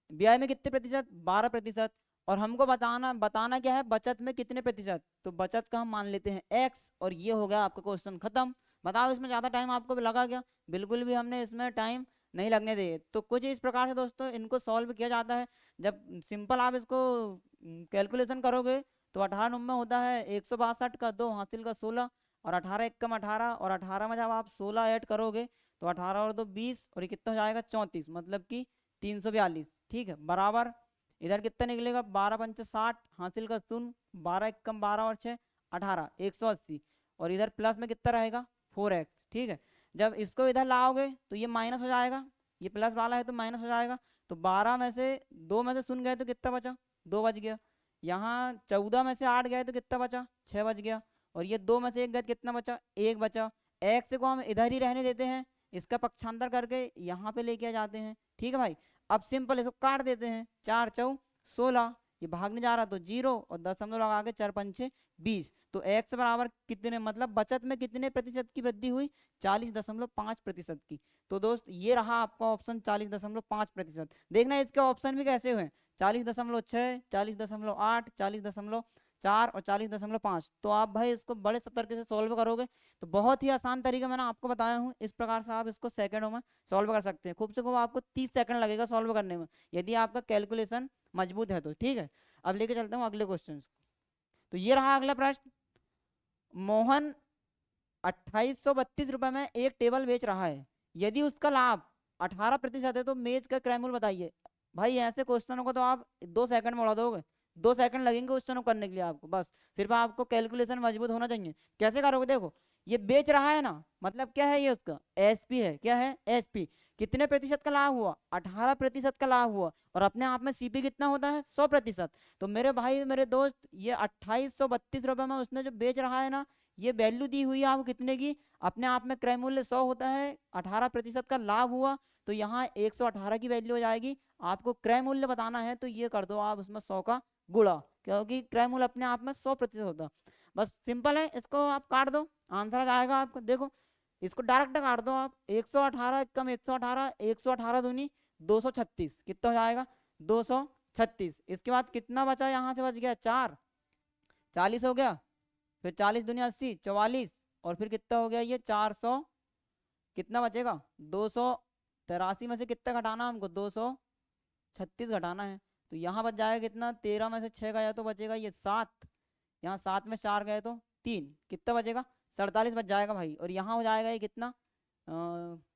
व्यय में कितने प्रतिशत, 12%। और हमको बताना क्या है, बचत में कितने प्रतिशत, तो बचत का हम मान लेते हैं x, और ये हो गया आपका क्वेश्चन खत्म। बताओ इसमें ज्यादा टाइम आपको भी लगा क्या, बिल्कुल भी हमने इसमें टाइम नहीं लगने दिए। तो कुछ इस प्रकार से दोस्तों इनको सॉल्व किया जाता है। जब सिंपल आप इसको कैलकुलेशन करोगे तो 18 होता है 162 का 2 हासिल का 16, और 18 एकम 18, और 18 में जब आप 16 ऐड करोगे तो 18 और 2 20, और ये कितना हो जाएगा 34, मतलब कि 342। ठीक है, बराबर इधर कितना निकलेगा 12 पंचे 60, हासिल का शून्य, 12 एकम 12 और 6 18, 180, और इधर प्लस में कितना रहेगा 4x। ठीक है, जब इसको इधर लाओगे तो ये माइनस हो जाएगा, ये प्लस वाला है तो माइनस हो जाएगा। तो 12 में से 2 में से शून्य गए तो कितना बचा 2 बच गया। यहाँ 14 में से 8 गए तो कितना बचा 6 बच गया। और ये 2 में से 1 गए तो कितना बचा 1 बचा। x को हम इधर ही रहने देते हैं, इसका पक्षांतर करके यहाँ पे लेके आ जाते हैं। ठीक है भाई, अब सिंपल इसको काट देते हैं, 4 चौ 16, ये भागने जा रहा तो 0 और दशमलव लगा के 4 पंचे 20। तो x बराबर कितने, मतलब बचत में कितने प्रतिशत की वृद्धि हुई 40.5% की। तो दोस्त ये रहा आपका ऑप्शन 40.5%। देखना इसके ऑप्शन भी कैसे हुए, 40.6, 40.8, 40.4 और 40.5। तो आप भाई इसको बड़े तरीके से सॉल्व करोगे तो बहुत ही आसान तरीका मैंने आपको बताया हूँ, इस प्रकार से आप इसको सेकंडों में सॉल्व कर सकते हैं। खूब से खूब आपको 30 सेकंड लगेगा सॉल्व करने में, यदि आपका कैलकुलेशन मजबूत है तो। ठीक है, अब लेके चलता हूँ अगले क्वेश्चन। तो ये रहा अगला प्रश्न। मोहन 2832 रुपए में एक टेबल बेच रहा है, यदि उसका लाभ 18% है तो मेज का क्रय मूल्य बताइए। भाई ऐसे क्वेश्चनों को तो आप 2 सेकंड में उड़ा दोगे, 2 सेकंड लगेंगे क्वेश्चन करने के लिए आपको, बस सिर्फ आपको कैलकुलेशन मजबूत होना चाहिए। कैसे करोगे, देखो ये बेच रहा है ना, मतलब क्या है, ये उसका एसपी है। क्या है एसपी, कितने प्रतिशत का लाभ हुआ 18% का लाभ हुआ, और अपने आप में सीपी कितना होता है 100%। तो मेरे भाई मेरे दोस्त ये 2832 रुपए में उसने जो बेच रहा है ना, ये वैल्यू दी हुई है आपको कितने की, अपने आप में क्रय मूल्य 100 होता है, 18% का लाभ हुआ तो यहाँ 118 की वैल्यू हो जाएगी। आपको क्रय मूल्य बताना है तो ये कर दो आप उसमें 100 का गुणा, क्योंकि क्रय मूल्य अपने आप में 100% होता है। बस सिंपल है, इसको आप काट दो, आंसर आ जाएगा आपको। देखो इसको डायरेक्ट काट दो आप, 118 कम 118, 118 दूनी 236, कितना हो जाएगा 236। इसके बाद कितना बचा, यहाँ से बच गया 4, 40 हो गया, फिर 40 दुनिया 80 44, और फिर कितना हो गया ये 400, कितना बचेगा 283 में से कितना घटाना हमको 236 घटाना है। तो यहाँ बच जाएगा कितना, 13 में से 6 गया तो बचेगा ये 7, यहाँ 7 में 4 गए तो 3, कितना बचेगा 47 बच जाएगा भाई। और यहाँ हो जाएगा ये कितना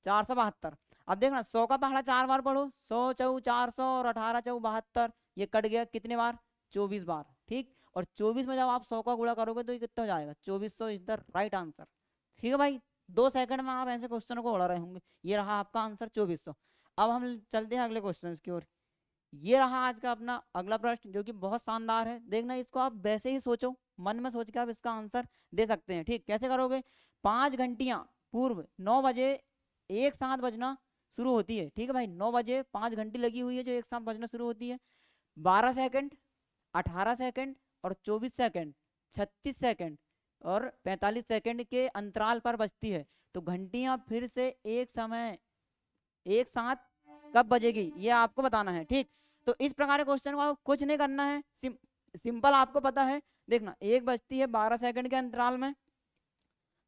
472। अब देखना 100 का पहाड़ा 4 बार पढ़ो, 100 चौ 400 और 18 चौ 72, ये कट गया कितने बार 24 बार। ठीक, और 24 में जब आप 100 का गुणा करोगे तो ये कितना हो जाएगा 2400 इज द राइट आंसर। ठीक है भाई, 2 सेकंड में आप ऐसे क्वेश्चन को उड़ा रहे होंगे। ये रहा आपका आंसर 2400। अब हम चलते हैं अगले क्वेश्चन की ओर। ये रहा आज का अपना अगला प्रश्न जो कि बहुत शानदार है। देखना इसको आप वैसे ही सोचो, मन में सोच के आप इसका आंसर दे सकते हैं। ठीक, कैसे करोगे, 5 घंटियां पूर्व 9 बजे एक साथ बजना शुरू होती है। ठीक है भाई, 9 बजे 5 घंटी लगी हुई है जो एक साथ बजना शुरू होती है। 12 सेकंड, 18 सेकंड और 24 सेकंड, 36 सेकंड और 45 सेकंड के अंतराल पर बजती है। तो घंटियां फिर से एक समय एक साथ कब बजेगी ये आपको बताना है। ठीक, तो इस प्रकार के क्वेश्चन को आपको कुछ नहीं करना है, सिंपल आपको पता है। देखना, एक बजती है 12 सेकंड के अंतराल में,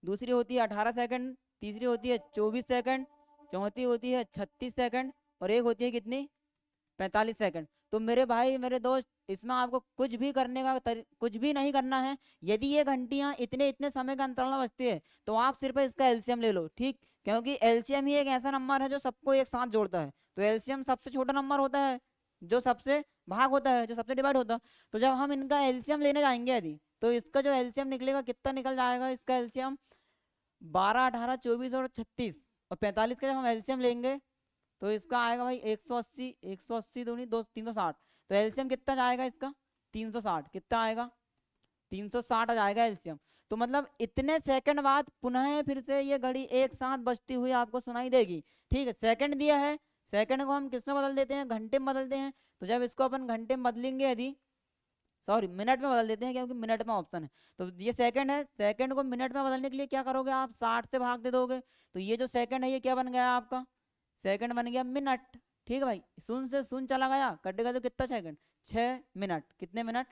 दूसरी होती है 18 सेकंड, तीसरी होती है 24 सेकंड, चौथी होती है 36 सेकंड और एक होती है कितनी 45 सेकंड। तो मेरे भाई मेरे दोस्त इसमें आपको कुछ भी करने का कुछ भी नहीं करना है। यदि ये घंटियां इतने इतने समय का अंतराल में बजती है तो आप सिर्फ इसका एलसीएम ले लो। ठीक, क्योंकि एलसीएम ही एक ऐसा नंबर है जो सबको एक साथ जोड़ता है। तो एलसीएम सबसे छोटा नंबर होता है जो सबसे भाग होता है, जो सबसे डिवाइड होता है। तो जब हम इनका एलसीएम लेने जाएंगे यदि, तो इसका जो एलसीएम निकलेगा कितना निकल जाएगा, इसका एलसीएम 12 18 24 और 36 और 45 का जब हम एलसीएम लेंगे तो इसका आएगा भाई 180, 180 दूनी 2 360। तो एलसीएम कितना जाएगा इसका 360, कितना आएगा 360 आ जाएगा एलसीएम। तो मतलब इतने सेकंड बाद पुनः फिर से ये घड़ी एक साथ बजती हुई आपको सुनाई देगी। ठीक है, सेकंड दिया है, सेकंड को हम किसमें बदल देते हैं, घंटे में बदलते हैं। तो जब इसको अपन घंटे में बदलेंगे, यदि सॉरी मिनट में बदल देते हैं क्योंकि मिनट में ऑप्शन है। तो ये सेकंड है, सेकंड को मिनट में बदलने के लिए क्या करोगे आप 60 से भाग दे दोगे। तो ये जो सेकंड है ये क्या बन गया आपका, सेकंड बन गया मिनट। ठीक है भाई, शून्य से शून्य चला गया, कटेगा तो कितना सेकंड 6 मिनट, कितने मिनट।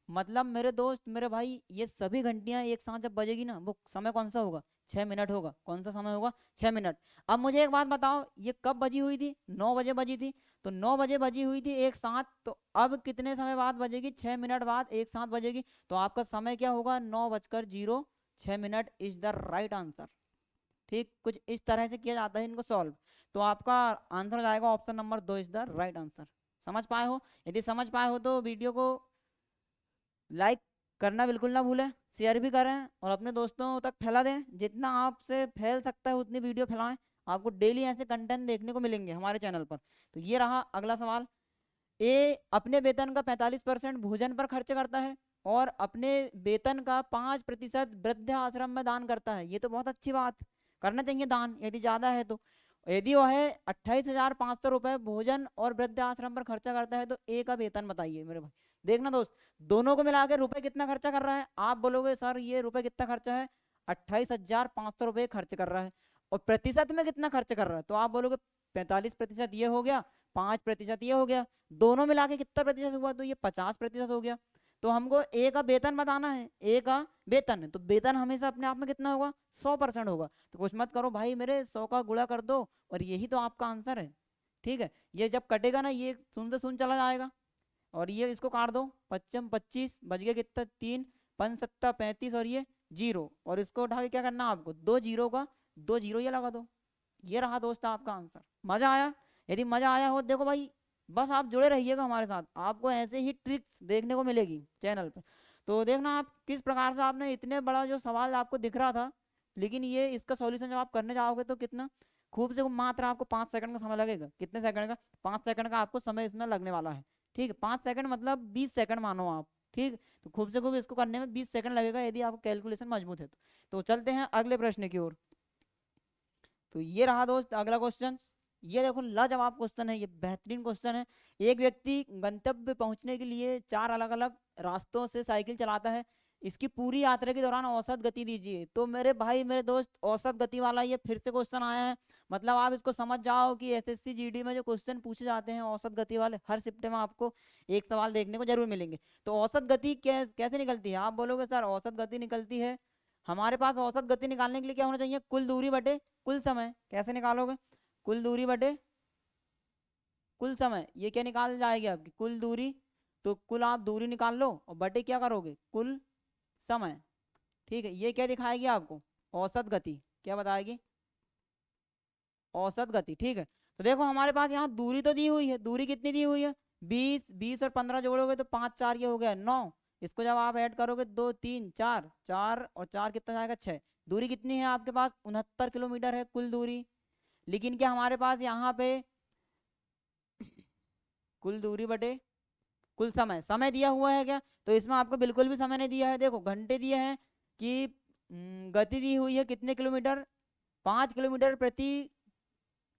मतलब मेरे दोस्त मेरे भाई ये सभी घंटियां एक साथ जब बजेगी ना वो समय कौन सा होगा 6 मिनट होगा। कौन सा समय होगा 6 मिनट। अब मुझे एक बात बताओ, ये कब बजी हुई थी 9 बजे बजी थी। तो 9 बजे बजी हुई थी एक साथ, तो अब कितने समय बाद बजेगी 6 मिनट बाद एक साथ बजेगी। तो आपका समय क्या होगा 9:06 इज द राइट आंसर। ठीक, कुछ इस तरह से किया जाता है इनको सॉल्व। तो आपका आंसर हो जाएगा option number 2 is the right answer. समझ पाए हो? यदि समझ पाए हो तो वीडियो को लाइक करना बिल्कुल ना भूलें, शेयर भी करें और अपने दोस्तों तक फैला दें। जितना आपसे फैल सकता है उतनी वीडियो फैलाएं। आपको डेली ऐसे कंटेंट देखने को मिलेंगे हमारे चैनल पर। तो ये रहा अगला सवाल। ए अपने वेतन का 45% भोजन पर खर्च करता है और अपने वेतन का 5% वृद्ध आश्रम में दान करता है। ये तो बहुत अच्छी बात, करना चाहिए दान यदि ज्यादा है तो। यदि वह 28,500 रुपये भोजन और वृद्ध आश्रम पर खर्चा करता है तो ए का वेतन बताइए मेरे भाई। देखना दोस्त, दोनों को मिला के रुपए कितना खर्चा कर रहा है। आप बोलोगे सर ये रुपए कितना खर्चा है, 28,500 रुपये खर्च कर रहा है। और प्रतिशत में कितना खर्च कर रहा है, तो आप बोलोगे 45% ये हो गया, 5% ये हो गया, दोनों मिला के कितना प्रतिशत हुआ, तो ये 50% हो गया। तो हमको ए का वेतन बताना है, ए का वेतन है तो वेतन हमेशा अपने आप में कितना होगा, 100% होगा। तो कुछ मत करो भाई मेरे, 100 का गुणा कर दो और यही तो आपका आंसर है। ठीक है, ये जब कटेगा ना ये शून्य से शून्य चला जाएगा और ये इसको काट दो, 25 25 बच गया कितना, 3 5 7 35 और ये जीरो, और इसको उठा के क्या करना आपको, दो जीरो का दो जीरो ये लगा दो। ये रहा दोस्त आपका आंसर। मजा आया? यदि मजा आया हो देखो भाई, बस आप जुड़े रहिएगा हमारे साथ, आपको ऐसे ही ट्रिक्स देखने को मिलेगी चैनल पे। तो देखना आप किस प्रकार से आपने इतने बड़ा जो सवाल आपको दिख रहा था, लेकिन ये इसका सॉल्यूशन जब आप करने जाओगे तो कितना खूब से खूब मात्र आपको 5 सेकंड का समय लगेगा। कितने सेकंड का, 5 सेकंड का आपको समय इसमें लगने वाला है। ठीक है, 5 सेकंड मतलब 20 सेकंड मानो आप। ठीक, तो खूब से खूब इसको करने में 20 सेकंड लगेगा यदि आपको कैलकुलेशन मजबूत है तो चलते हैं अगले प्रश्न की ओर। तो ये रहा दोस्त अगला क्वेश्चन। ये देखो लाजवाब क्वेश्चन है, ये बेहतरीन क्वेश्चन है। एक व्यक्ति गंतव्य पहुंचने के लिए 4 अलग अलग रास्तों से साइकिल चलाता है। इसकी पूरी यात्रा के दौरान औसत गति दीजिए। तो मेरे भाई मेरे दोस्त, औसत गति वाला ये फिर से क्वेश्चन आया है। मतलब आप इसको समझ जाओ कि एसएससी जीडी में जो क्वेश्चन पूछे जाते हैं औसत गति वाले, हर शिफ्ट में आपको एक सवाल देखने को जरूर मिलेंगे। तो औसत गति कैसे निकलती है, आप बोलोगे सर औसत गति निकलती है, हमारे पास औसत गति निकालने के लिए क्या होना चाहिए, कुल दूरी बटे कुल समय। कैसे निकालोगे, कुल दूरी बटे कुल समय, ये क्या निकाल जाएगी आपकी, कुल दूरी। तो कुल आप दूरी निकाल लो और बटे क्या करोगे, कुल समय। ठीक है, ये क्या दिखाएगी आपको, औसत गति। क्या बताएगी, औसत गति। ठीक है, तो देखो हमारे पास यहाँ दूरी तो दी हुई है, दूरी कितनी दी हुई है, 20 20 और 15 जोड़ोगे तो 5 4 ये हो गया 9। इसको जब आप ऐड करोगे 2 3 4, 4 और 4 कितना जाएगा 6। दूरी कितनी है आपके पास, 69 किलोमीटर है कुल दूरी। लेकिन क्या हमारे पास यहाँ पे कुल दूरी बटे कुल समय, समय दिया हुआ है क्या, तो इसमें आपको बिल्कुल भी समय नहीं दिया है। देखो घंटे दिए हैं कि गति दी हुई है कितने किलोमीटर, 5 किलोमीटर प्रति,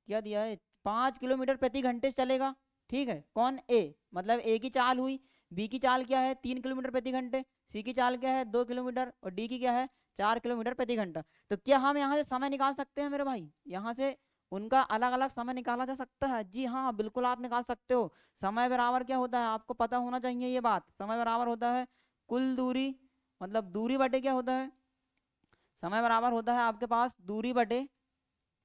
क्या दिया है, 5 किलोमीटर प्रति घंटे से चलेगा। ठीक है, कौन, ए, मतलब ए की चाल हुई, बी की चाल क्या है 3 किलोमीटर प्रति घंटे, सी की चाल क्या है 2 किलोमीटर और डी की क्या है 4 किलोमीटर प्रति घंटा। तो क्या हम यहाँ से समय निकाल सकते हैं मेरे भाई, यहाँ से उनका अलग अलग समय निकाला जा सकता है। जी हाँ बिल्कुल आप निकाल सकते हो। समय बराबर क्या होता है, आपको पता होना चाहिए ये बात। समय बराबर होता है कुल दूरी, मतलब दूरी बटे क्या होता है, समय बराबर होता है आपके पास दूरी बटे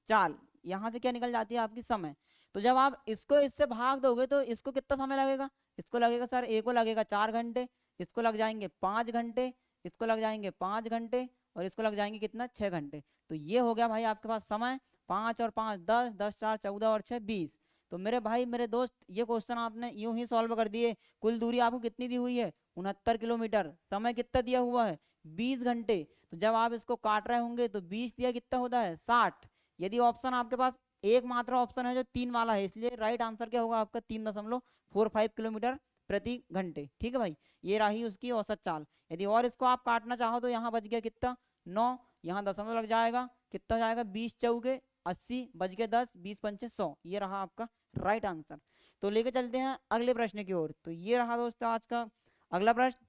चाल। यहाँ से क्या निकल जाती है आपकी समय। तो जब आप इसको इससे भाग दोगे तो इसको कितना समय लगेगा, इसको लगेगा सर, ए को लगेगा 4 घंटे, इसको लग जाएंगे 5 घंटे, इसको लग जाएंगे 5 घंटे और इसको लग जाएंगे कितना 6 घंटे। तो ये हो गया भाई आपके पास समय। 5 और 5 10, 10 4 14 और 6 20। तो मेरे भाई मेरे दोस्त ये क्वेश्चन आपने यूं ही सॉल्व कर दिए। कुल दूरी आपको कितनी दी हुई है 69 किलोमीटर, समय कितना दिया हुआ है 20 घंटे। तो जब आप इसको काट रहे होंगे तो 20 दिया कितना होता है 60। यदि ऑप्शन आपके पास एकमात्र ऑप्शन है जो 3 वाला है, इसलिए राइट आंसर क्या होगा आपका 3.45 किलोमीटर प्रति घंटे। ठीक है भाई, ये रही उसकी औसत चाल। यदि और इसको आप काटना चाहो तो यहाँ बच गया कितना 9, यहाँ दशमलव लग जाएगा, कितना जाएगा 20 चौके 80, बच गया 10, 20 पंचे 100। ये रहा आपका राइट आंसर। तो लेके चलते हैं अगले प्रश्न की ओर। तो ये रहा दोस्तों आज का अगला प्रश्न।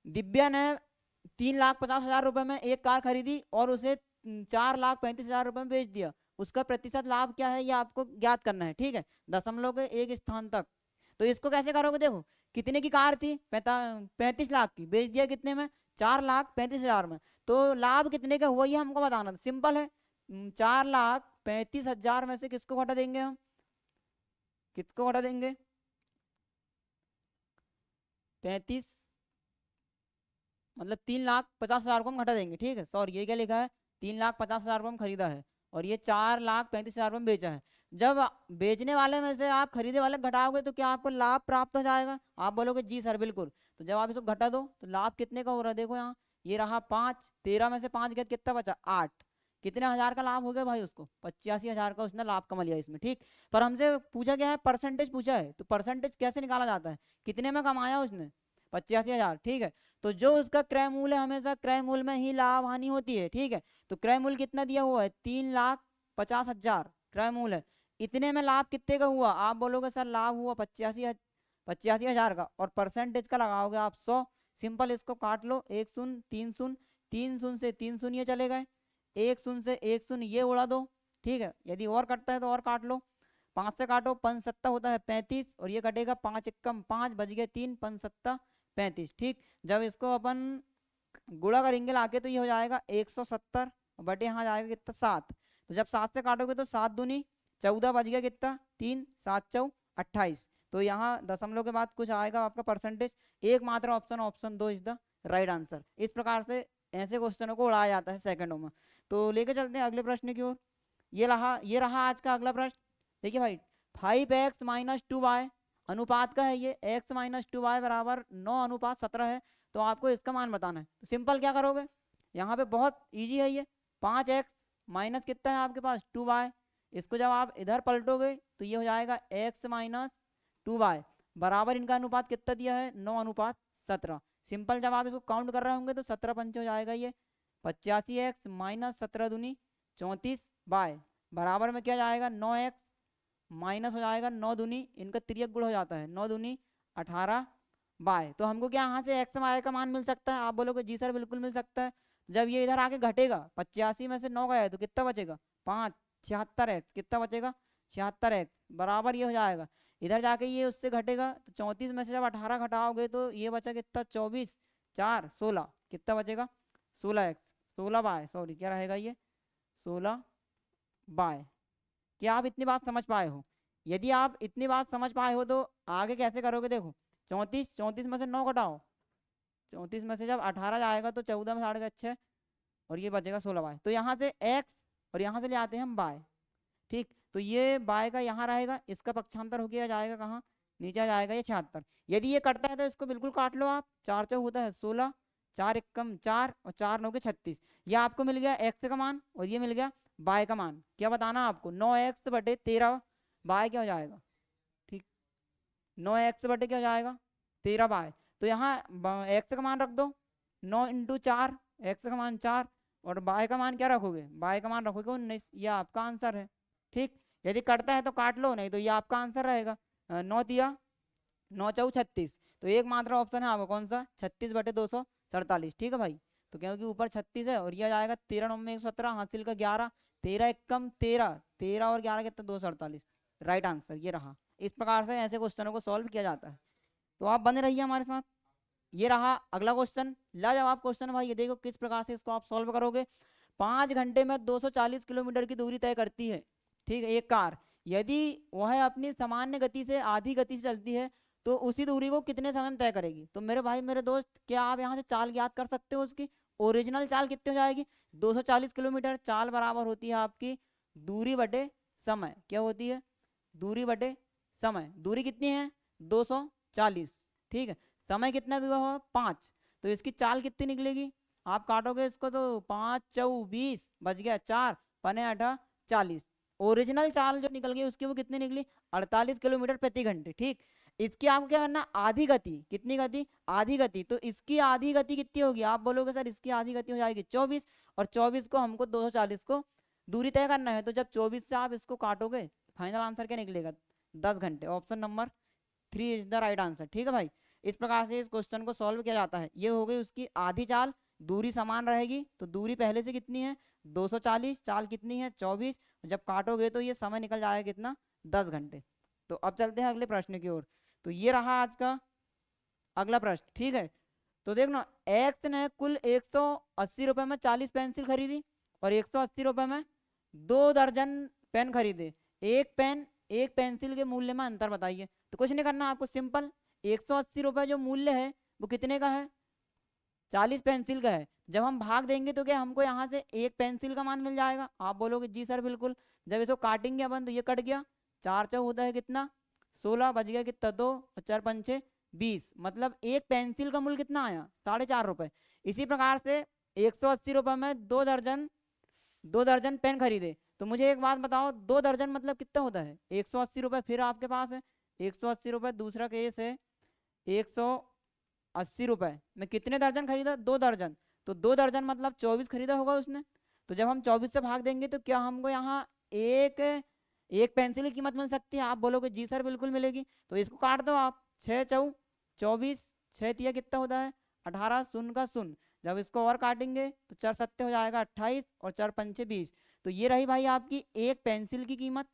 दिव्या ने 3,50,000 रुपए में एक कार खरीदी और उसे 4,35,000 रुपए में बेच दिया। उसका प्रतिशत लाभ क्या है ये आपको ज्ञात करना है। ठीक है, दशमलव के एक स्थान तक। तो इसको कैसे करोगे, देखो कितने की कार थी 35 लाख की, बेच दिया कितने में 4,35,000 में। तो लाभ कितने का हुआ ये हमको बताना था। सिंपल है, 4,35,000 में से किसको घटा देंगे हम, किसको घटा देंगे 35, मतलब 3,50,000 को हम घटा देंगे। ठीक है, सॉरी ये क्या लिखा है 3,50,000 को हम खरीदा है और ये 4,35,000 में बेचा है। जब बेचने वाले में से आप खरीदे वाले घटाओगे तो क्या आपको लाभ प्राप्त हो जाएगा? आप बोलोगे जी सर बिल्कुल। तो जब आप इसको घटा दो तो लाभ कितने का हो रहा है? देखो यहाँ, ये रहा 5, 13 में से 5 गया कितना बचा? 8। कितने हजार का लाभ हो गया भाई? उसको 85,000 का उसने लाभ कमा लिया इसमें, ठीक। पर हमसे पूछा गया है, परसेंटेज पूछा है, तो परसेंटेज कैसे निकाला जाता है? कितने में कमाया उसने? 85,000, ठीक है। तो जो उसका क्रय मूल्य, हमेशा क्रय मूल्य में ही लाभ हानि होती है, ठीक है। तो क्रय मूल्य कितना दिया हुआ है? 3,50,000 क्रय मूल्य है। इतने में लाभ कितने का हुआ? आप बोलोगे सर लाभ हुआ 85,000 का, और परसेंटेज का लगाओगे आप 100। सिंपल, इसको काट लो, 1 शून्य 3 शून्य, 3 शून्य से 3 शून्य ये चले गए, 1 शून्य से 1 शून्य ये उड़ा दो, ठीक है। यदि और कटता है तो और काट लो, 5 से काटो, 5 सत्ता होता है 35, और ये कटेगा 5 एकम 5, बच गए 3, 5 सत्ता 35, ठीक। जब इसको अपन गुणा करेंगे लाके तो ये हो जाएगा 170 बटे यहाँ जाएगा कितना? 7। तो जब 7 से काटोगे तो 7 दूनी 14, बच गया कितना? 3, 7 चौ 28। तो यहाँ दशमलव के बाद कुछ आएगा आपका परसेंटेज। एकमात्र option, option 2 is the right answer. इस प्रकार से ऐसे क्वेश्चनों को उड़ाया जाता है सेकंडों में। तो लेके चलते हैं अगले प्रश्न की ओर। ये रहा आज का अगला प्रश्न। देखिए भाई, 5x माइनस 2y अनुपात का है ये, x माइनस 2y बराबर 9:17 है। तो आपको इसका मान बताना है। तो सिंपल क्या करोगे, यहाँ पे बहुत इजी है ये। 5x माइनस कितना है आपके पास? 2y। इसको जब आप इधर पलटोगे तो ये हो जाएगा x माइनस 2y बराबर, इनका अनुपात कितना दिया है? 9:17। सिंपल, जब आप इसको काउंट कर रहे होंगे तो 17 पंचे हो जाएगा ये 85x माइनस 17 दूनी 34y बराबर में क्या जाएगा? 9x माइनस हो जाएगा 9 दूनी, इनका तिर्यक गुण हो जाता है 9 दूनी 18 बाय। तो हमको क्या यहाँ से x y का मान मिल सकता है? आप बोलोगे जी सर बिल्कुल मिल सकता है। जब ये इधर आके घटेगा, 85 में से 9 गया है तो कितना बचेगा? 5, 76x कितना बचेगा? 76x बराबर ये हो जाएगा। इधर जाके ये उससे घटेगा तो 34 में से जब 18 घटाओगे तो ये बचा कितना? 24, 4, 16 कितना बचेगा? 16x, 16 बाय, सॉरी क्या रहेगा ये? 16 बाय। क्या आप इतनी बात समझ पाए हो? यदि आप इतनी बात समझ पाए हो तो आगे कैसे करोगे? देखो, 34 में से 9 घटाओ, 34 में से जब 18 जाएगा तो 14 में 6.5 और ये बचेगा 16 बाय। तो यहाँ से x और यहाँ से ले आते हैं हम बाय, ठीक। तो ये बाय का यहाँ रहेगा, इसका पक्षांतर हो गया जाएगा कहाँ? नीचे आ जाएगा ये 76। यदि ये कटता है तो इसको बिल्कुल काट लो आप, 4 चौ होता है 16, 4 एकम 4 और 4 9 के 36। ये आपको मिल गया x का मान और ये मिल गया बाय का मान। क्या बताना आपको? 9x बटे 13 बाय क्या हो जाएगा? ठीक, 9x बटे क्या हो जाएगा? 13 बाय। तो यहाँ x का मान रख दो 9 इंटू 4, x का मान 4 और बाय का मान क्या रखोगे? बाय का मान रखोगे 19। ये आपका आंसर है, ठीक। यदि कटता है तो काट लो, नहीं तो ये आपका आंसर रहेगा। 9 दिया 9 चौ 36। तो एक मात्र ऑप्शन है आपका कौन सा? 36 बटे 247, ठीक है भाई। तो क्योंकि ऊपर 36 है और यह जाएगा 13 9 में 117, हासिल का 11, 13 एकम 13, 13 और 11 कितना? 248, राइट आंसर ये रहा। इस प्रकार से ऐसे क्वेश्चनों को सॉल्व किया जाता है। तो आप बने रहिए हमारे साथ। ये रहा अगला क्वेश्चन, लाजवाब क्वेश्चन भाई। ये देखो किस प्रकार से इसको आप सॉल्व करोगे। 5 घंटे में 240 किलोमीटर की दूरी तय करती है, ठीक है, एक कार। यदि वह अपनी सामान्य गति से आधी गति से चलती है तो उसी दूरी को कितने समय में तय करेगी? तो मेरे भाई मेरे दोस्त, क्या आप यहाँ से चाल याद कर सकते हो? उसकी ओरिजिनल चाल कितनी हो जाएगी? 240 किलोमीटर। चाल बराबर होती है आपकी दूरी बटे समय। क्या होती है? दूरी बटे समय। दूरी कितनी है? 240, ठीक है। समय कितना दिया हुआ? 5। तो इसकी चाल कितनी निकलेगी? आप काटोगे इसको तो 5 चौ 20, बच गया 4 पने 8 40। ओरिजिनल चाल जो निकल गई उसकी वो कितनी निकली? 48 किलोमीटर प्रति घंटे, ठीक। इसकी आपको क्या करना? आधी गति। कितनी गति? आधी गति। तो इसकी आधी गति कितनी होगी? आप बोलोगे सर इसकी आधी गति हो जाएगी 24, और 24 को हमको 240 को दूरी तय करना है। तो जब 24 से आप इसको काटोगे फाइनल आंसर क्या निकलेगा? 10 घंटे। Option number 3 is the right answer, ठीक है भाई। इस प्रकार से इस क्वेश्चन को सॉल्व किया जाता है। ये हो गई उसकी आधी चाल, दूरी समान रहेगी तो दूरी पहले से कितनी है? 240, चाल कितनी है? 24। जब काटोगे तो ये समय निकल जाएगा कितना? 10 घंटे। तो अब चलते हैं अगले प्रश्न की ओर। तो ये रहा आज का अगला प्रश्न, ठीक है। तो देखना, एक्स ने कुल 180 रुपए में 40 पेंसिल खरीदी और 180 रुपए में 2 दर्जन पेन खरीदे। एक पेन एक पेंसिल के मूल्य में अंतर बताइए। तो कुछ नहीं करना आपको, सिंपल 180 रुपए जो मूल्य है वो कितने का है? 40 पेंसिल का है। जब हम भाग देंगे तो क्या हमको यहाँ से एक पेंसिल का मान मिल जाएगा। आप बोलोगे जी सर बिल्कुल। जब इसको काटेंगे अपन तो ये कट गया, 4 होता है कितना 16, बच गया कितना 2 और 4 पंचे 20, मतलब एक पेंसिल का मूल्य कितना आया 4.5 रुपए। इसी प्रकार से 180 रुपए में 2 दर्जन पेन खरीदे। तो मुझे एक बात बताओ 2 दर्जन मतलब कितना होता है 180 रुपए, फिर आपके पास है 180 रुपए। दूसरा केस है 180 रुपए में कितने दर्जन खरीदा 2 दर्जन, तो 2 दर्जन मतलब 24 खरीदा होगा उसने। तो जब हम 24 से भाग देंगे तो क्या हमको यहाँ एक एक पेंसिल की कीमत मिल सकती है। आप बोलोगे जी सर बिल्कुल मिलेगी। तो इसको काट दो आप, 6×4 = 24, 6×3 कितना होता है 18, शून्य का शून्य। जब इसको और काटेंगे तो 4×7 हो जाएगा 28 और 4×5 20। तो ये रही भाई आपकी एक पेंसिल की कीमत,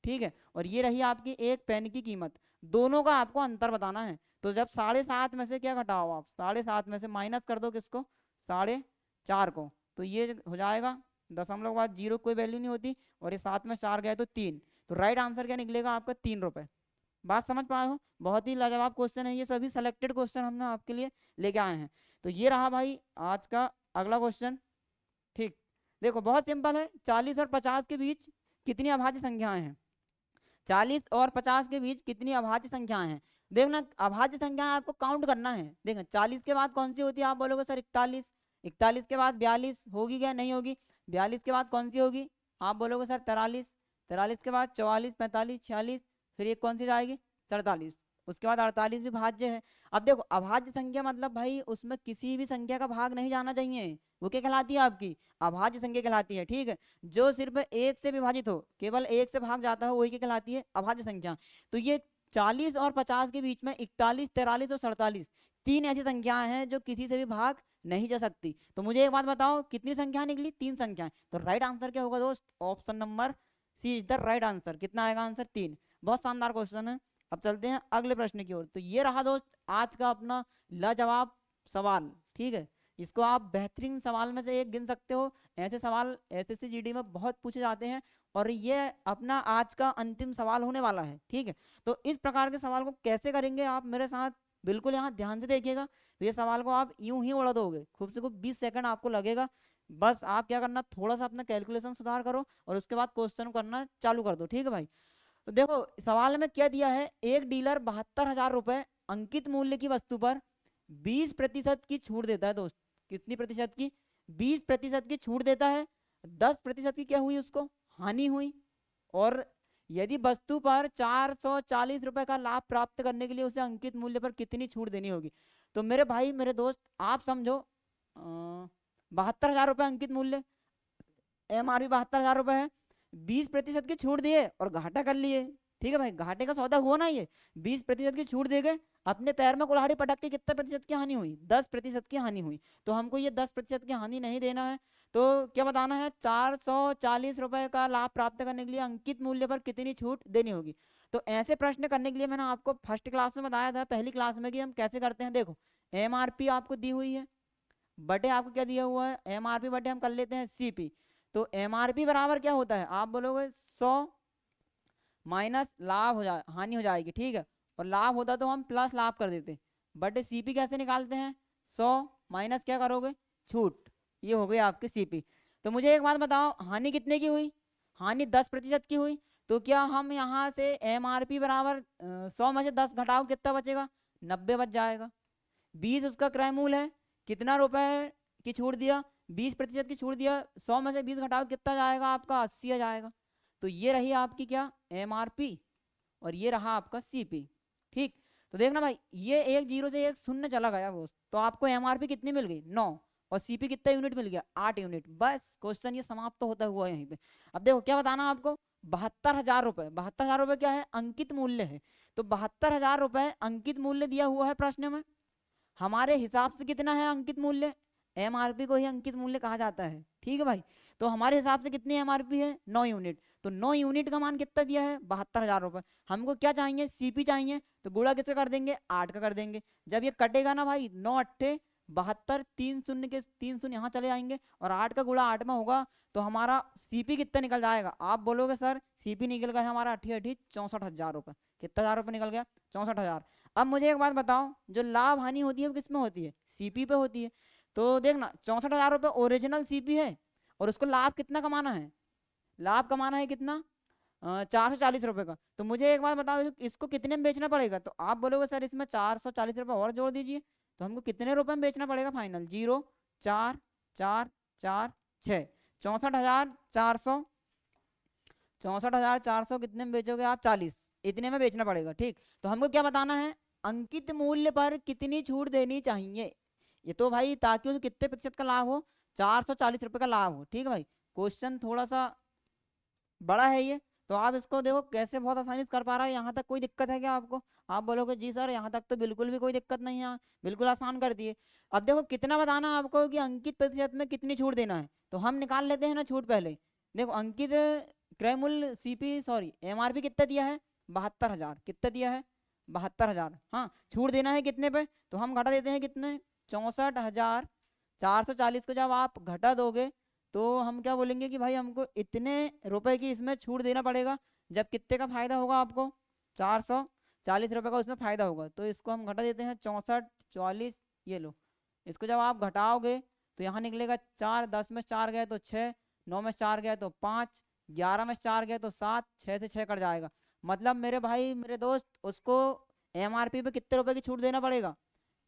ठीक है, और ये रही आपकी एक पेन की कीमत। दोनों का आपको अंतर बताना है। तो जब 7.5 में से क्या घटाओ आप, 7.5 में से माइनस कर दो किसको 4.5 को, तो ये हो जाएगा दशमलव के बाद 0 कोई वैल्यू नहीं होती, और ये 7 में 4 गए तो 3। तो राइट आंसर क्या निकलेगा आपका 3 रुपए। बात समझ पाए हो, बहुत ही लाजवाब क्वेश्चन है, ये सभी सेलेक्टेड क्वेश्चन हमने आपके लिए लेके आए हैं। तो ये रहा भाई आज का अगला क्वेश्चन। ठीक, देखो बहुत सिंपल है, 40 और 50 के बीच कितनी अभाज्य संख्याएं हैं। 40 और 50 के बीच कितनी अभाज्य संख्याएं हैं। देखना अभाज्य संख्याएं आपको काउंट करना है। देखना 40 के बाद कौन सी होती है, आप बोलोगे सर 41, 41 के बाद 42 होगी क्या, नहीं होगी। 42 के बाद कौन सी होगी, आप बोलोगे सर 43, 43 के बाद 44, 45, 46, फिर एक कौन सी जाएगी 47, उसके बाद 48 भी भाज्य है। अब देखो अभाज्य संख्या मतलब भाई उसमें किसी भी संख्या का भाग नहीं जाना चाहिए, वो क्या कहलाती है आपकी अभाज्य संख्या कहलाती है। ठीक है, जो सिर्फ एक से विभाजित हो, केवल एक से भाग जाता हो, वही क्या कहलाती है अभाज्य संख्या। तो ये 40 और 50 के बीच में 41, 43 और 47 तीन ऐसी संख्याएं हैं जो किसी से भी भाग नहीं जा सकती। तो मुझे एक बात बताओ कितनी संख्या निकली, 3 संख्याएं। तो राइट आंसर क्या होगा दोस्त, option number C is the right answer. कितना आएगा आंसर 3। बहुत शानदार क्वेश्चन है। अब चलते हैं अगले प्रश्न की ओर। तो ये रहा दोस्त आज का अपना लाजवाब सवाल। ठीक है, इसको आप बेहतरीन सवाल में से एक गिन सकते हो। ऐसे सवाल एसएससी जीडी में बहुत पूछे जाते हैं, और ये अपना आज का अंतिम सवाल होने वाला है। ठीक है, तो इस प्रकार के सवाल को कैसे करेंगे आप मेरे साथ बिल्कुल यहाँ ध्यान से देखिएगा। तो ये सवाल को आप यूं ही उड़ा दोगे, खूब से खूब 20 सेकंड आपको लगेगा। बस आप क्या करना, थोड़ा सा अपना कैलकुलेशन सुधार करो और उसके बाद क्वेश्चन करना चालू कर दो। ठीक है भाई, तो देखो सवाल में क्या दिया है, एक डीलर 72,000 रुपए अंकित मूल्य की वस्तु पर 20% की छूट देता है दोस्त। कितनी प्रतिशत की, 20% की छूट देता है। 10% की क्या हुई, उसको हानि हुई। और यदि वस्तु पर 440 रुपए का लाभ प्राप्त करने के लिए उसे अंकित मूल्य पर कितनी छूट देनी होगी। तो मेरे भाई मेरे दोस्त आप समझो 72,000 रुपए अंकित मूल्य, MRP 72,000 रुपए है, 20% की छूट दिए और घाटा कर लिए। ठीक है भाई, घाटे का सौदा हुआ ना ये, 20% की छूट दे गए, अपने पैर में कुल्हाड़ी पटक के कितने प्रतिशत की हानि हुई, 10% की हानि हुई। तो हमको ये 10% की हानि नहीं देना है। तो क्या बताना है, 440 रुपए का लाभ प्राप्त करने के लिए अंकित मूल्य पर कितनी छूट देनी होगी। तो ऐसे प्रश्न करने के लिए मैंने आपको फर्स्ट क्लास में बताया था, पहली क्लास में, कि हम कैसे करते हैं। देखो MRP आपको दी हुई है, बटे आपको क्या दिया हुआ है MRP बटे हम कर लेते हैं CP। तो MRP बराबर क्या होता है, आप बोलोगे 100 माइनस लाभ हो जाए, हानि हो जाएगी। ठीक है, और लाभ होता तो हम प्लस लाभ कर देते। बटे CP कैसे निकालते हैं, 100 माइनस क्या करोगे छूट, ये हो गई आपकी CP। तो मुझे एक बात बताओ, हानि कितने की हुई, हानि 10% की हुई। तो क्या हम यहाँ से MRP बराबर 100 में से 10 घटाओ कितना बचेगा, 90 बच जाएगा। 20 उसका क्रय मूल्य है, कितना रुपए की छूट दिया, 20% की छूट दिया, 100 में से 20 घटाओ कितना जाएगा आपका 80 आ जाएगा। तो ये रही आपकी क्या MRP, और ये रहा आपका CP। ठीक, तो देखना भाई ये एक जीरो से एक शून्य चला गया वो, तो आपको MRP कितनी मिल गई 9, और CP कितना यूनिट मिल गया 8 यूनिट। बस क्वेश्चन ये समाप्त तो होता हुआ यहीं पे। अब देखो क्या बताना आपको, 72,000 रुपए, 72,000 रुपए क्या है अंकित मूल्य है। तो 72,000 रुपए अंकित मूल्य दिया हुआ है प्रश्न में, हमारे हिसाब से कितना है अंकित मूल्य, MRP को ही अंकित मूल्य कहा जाता है। ठीक है भाई, तो हमारे हिसाब से कितनी MRP है 9 यूनिट। तो 9 यूनिट का मान कितना दिया है 72,000 रुपए। हमको क्या चाहिए CP चाहिए, तो गुणा किससे कर देंगे 8 का कर देंगे। जब ये कटेगा ना भाई 9 अट्ठे 72, 3 शून्य के 3 शून्य यहाँ चले जाएंगे, और 8 का गुणा 8 में होगा, तो हमारा CP कितना निकल जाएगा। आप बोलोगे सर CP निकल गया हमारा 68 64,000 रुपए। कितना हजार रुपये निकल गया 64,000। अब मुझे एक बात बताओ, जो लाभ हानि होती है वो किस में होती है, CP पे होती है। तो देखना 64,000 रुपये ओरिजिनल सीपी है और उसको लाभ कितना कमाना है, लाभ कमाना है कितना 440 रुपये का। तो मुझे एक बात बताओ इसको कितने में बेचना पड़ेगा, तो आप बोलोगे सर इसमें 440 रुपये और जोड़ दीजिए, तो हमको कितने रुपए में बेचना पड़ेगा फाइनल, 0 4 4 4 6 64,400, 64,400 कितने में बेचोगे आप, 40, इतने में बेचना पड़ेगा। ठीक, तो हमको क्या बताना है, अंकित मूल्य पर कितनी छूट देनी चाहिए, ये तो भाई ताकि उसे कितने प्रतिशत का लाभ हो, 440 रुपये का लाभ हो। ठीक है भाई, क्वेश्चन थोड़ा सा बड़ा है ये, तो आप इसको देखो कैसे बहुत आसानी से कर पा रहा है। यहाँ तक कोई दिक्कत है क्या आपको, आप बोलोगे जी सर यहाँ तक तो बिल्कुल भी कोई दिक्कत नहीं है, बिल्कुल आसान कर दिए। अब देखो कितना बताना है आपको कि अंकित प्रतिशत में कितनी छूट देना है, तो हम निकाल लेते हैं ना छूट पहले। देखो अंकित क्रय मूल्य सीपी सॉरी एमआरपी कितना दिया है, 72,000, कितना दिया है 72,000। हाँ, छूट देना है कितने पे, तो हम घटा देते हैं कितने, 64,440 को जब आप घटा दोगे तो हम क्या बोलेंगे कि भाई हमको इतने रुपए की इसमें छूट देना पड़ेगा, जब कितने का फायदा होगा आपको, 440 रुपये का उसमें फायदा होगा। तो इसको हम घटा देते हैं 64 44, ये लो, इसको जब आप घटाओगे तो यहाँ निकलेगा 4, 10 में 4 गए तो 6, 9 में 4 गए तो 5, 11 में 4 गए तो 7, 6 से 6 कट जाएगा। मतलब मेरे भाई मेरे दोस्त उसको एमआरपी पे कितने रुपए की छूट देना पड़ेगा,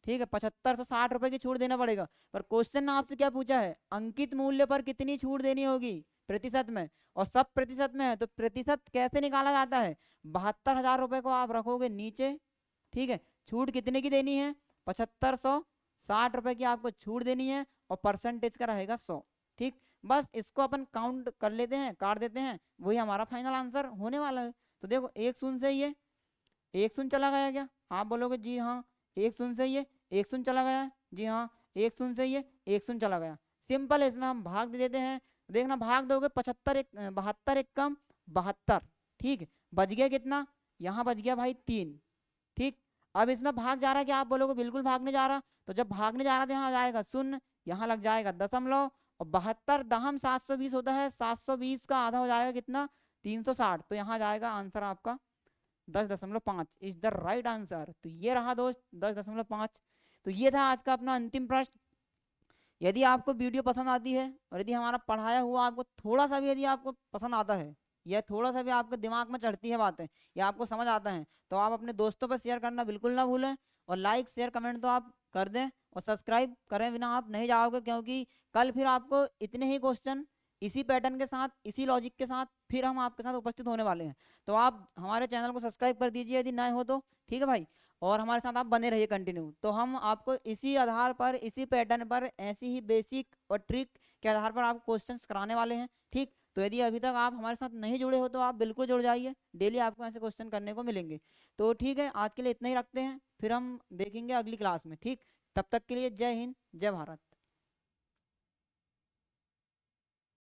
ठीक है 7560 रुपए की छूट देना पड़ेगा। पर क्वेश्चन ने आपसे क्या पूछा है, अंकित मूल्य पर कितनी छूट देनी होगी प्रतिशत में, और सब प्रतिशत में है, तो प्रतिशत कैसे निकाला जाता है, 72,000 रुपए को आप रखोगे नीचे, ठीक है, छूट कितने की देनी है, 7560 रुपए की आपको छूट देनी है, और परसेंटेज का रहेगा 100। ठीक, बस इसको अपन काउंट कर लेते हैं, काट देते हैं, वही हमारा फाइनल आंसर होने वाला है। तो देखो 1 शून्य से ये 1 शून्य चला गया क्या, आप बोलोगे जी हाँ, 1 शून्य से ये 1 शून्य चला गया, जी हाँ 1 शून्य से ये 1 शून्य चला गया। सिंपल है, इसमें हम भाग दे देते हैं, देखना भाग दोगे 75 72 एक कम 72, ठीक, बच गया कितना, यहाँ बच गया भाई 3। ठीक, अब इसमें भाग जा रहा है क्या, आप बोलोगे बिल्कुल भागने जा रहा, तो जब भागने जा रहा तो यहाँ जाएगा शून्य, यहाँ लग जाएगा दशमलव, और 72 दहम 720 होता है, 720 का आधा हो जाएगा कितना, 360, तो यहाँ जाएगा आंसर आपका 10.5 इज द राइट आंसर। तो ये रहा दोस्त 10.5। तो ये था आज का अपना अंतिम प्रश्न। यदि आपको वीडियो पसंद आती है और यदि हमारा पढ़ाया हुआ आपको थोड़ा सा भी यदि आपको पसंद आता है, या थोड़ा सा भी आपके दिमाग में चढ़ती है बातें, या आपको समझ आता है, तो आप अपने दोस्तों पर शेयर करना बिल्कुल ना भूलें, और लाइक शेयर कमेंट तो आप कर दें, और सब्सक्राइब करें बिना आप नहीं जाओगे, क्योंकि कल फिर आपको इतने ही क्वेश्चन इसी पैटर्न के साथ इसी लॉजिक के साथ फिर हम आपके साथ उपस्थित होने वाले हैं। तो आप हमारे चैनल को सब्सक्राइब कर दीजिए यदि नए हो तो, ठीक है भाई, और हमारे साथ आप बने रहिए कंटिन्यू। तो हम आपको इसी आधार पर इसी पैटर्न पर ऐसी ही बेसिक और ट्रिक के आधार पर आप क्वेश्चंस कराने वाले हैं। ठीक, तो यदि अभी तक आप हमारे साथ नहीं जुड़े हो तो आप बिल्कुल जुड़ जाइए, डेली आपको ऐसे क्वेश्चन करने को मिलेंगे। तो ठीक है, आज के लिए इतना ही रखते हैं, फिर हम देखेंगे अगली क्लास में। ठीक, तब तक के लिए जय हिंद जय भारत।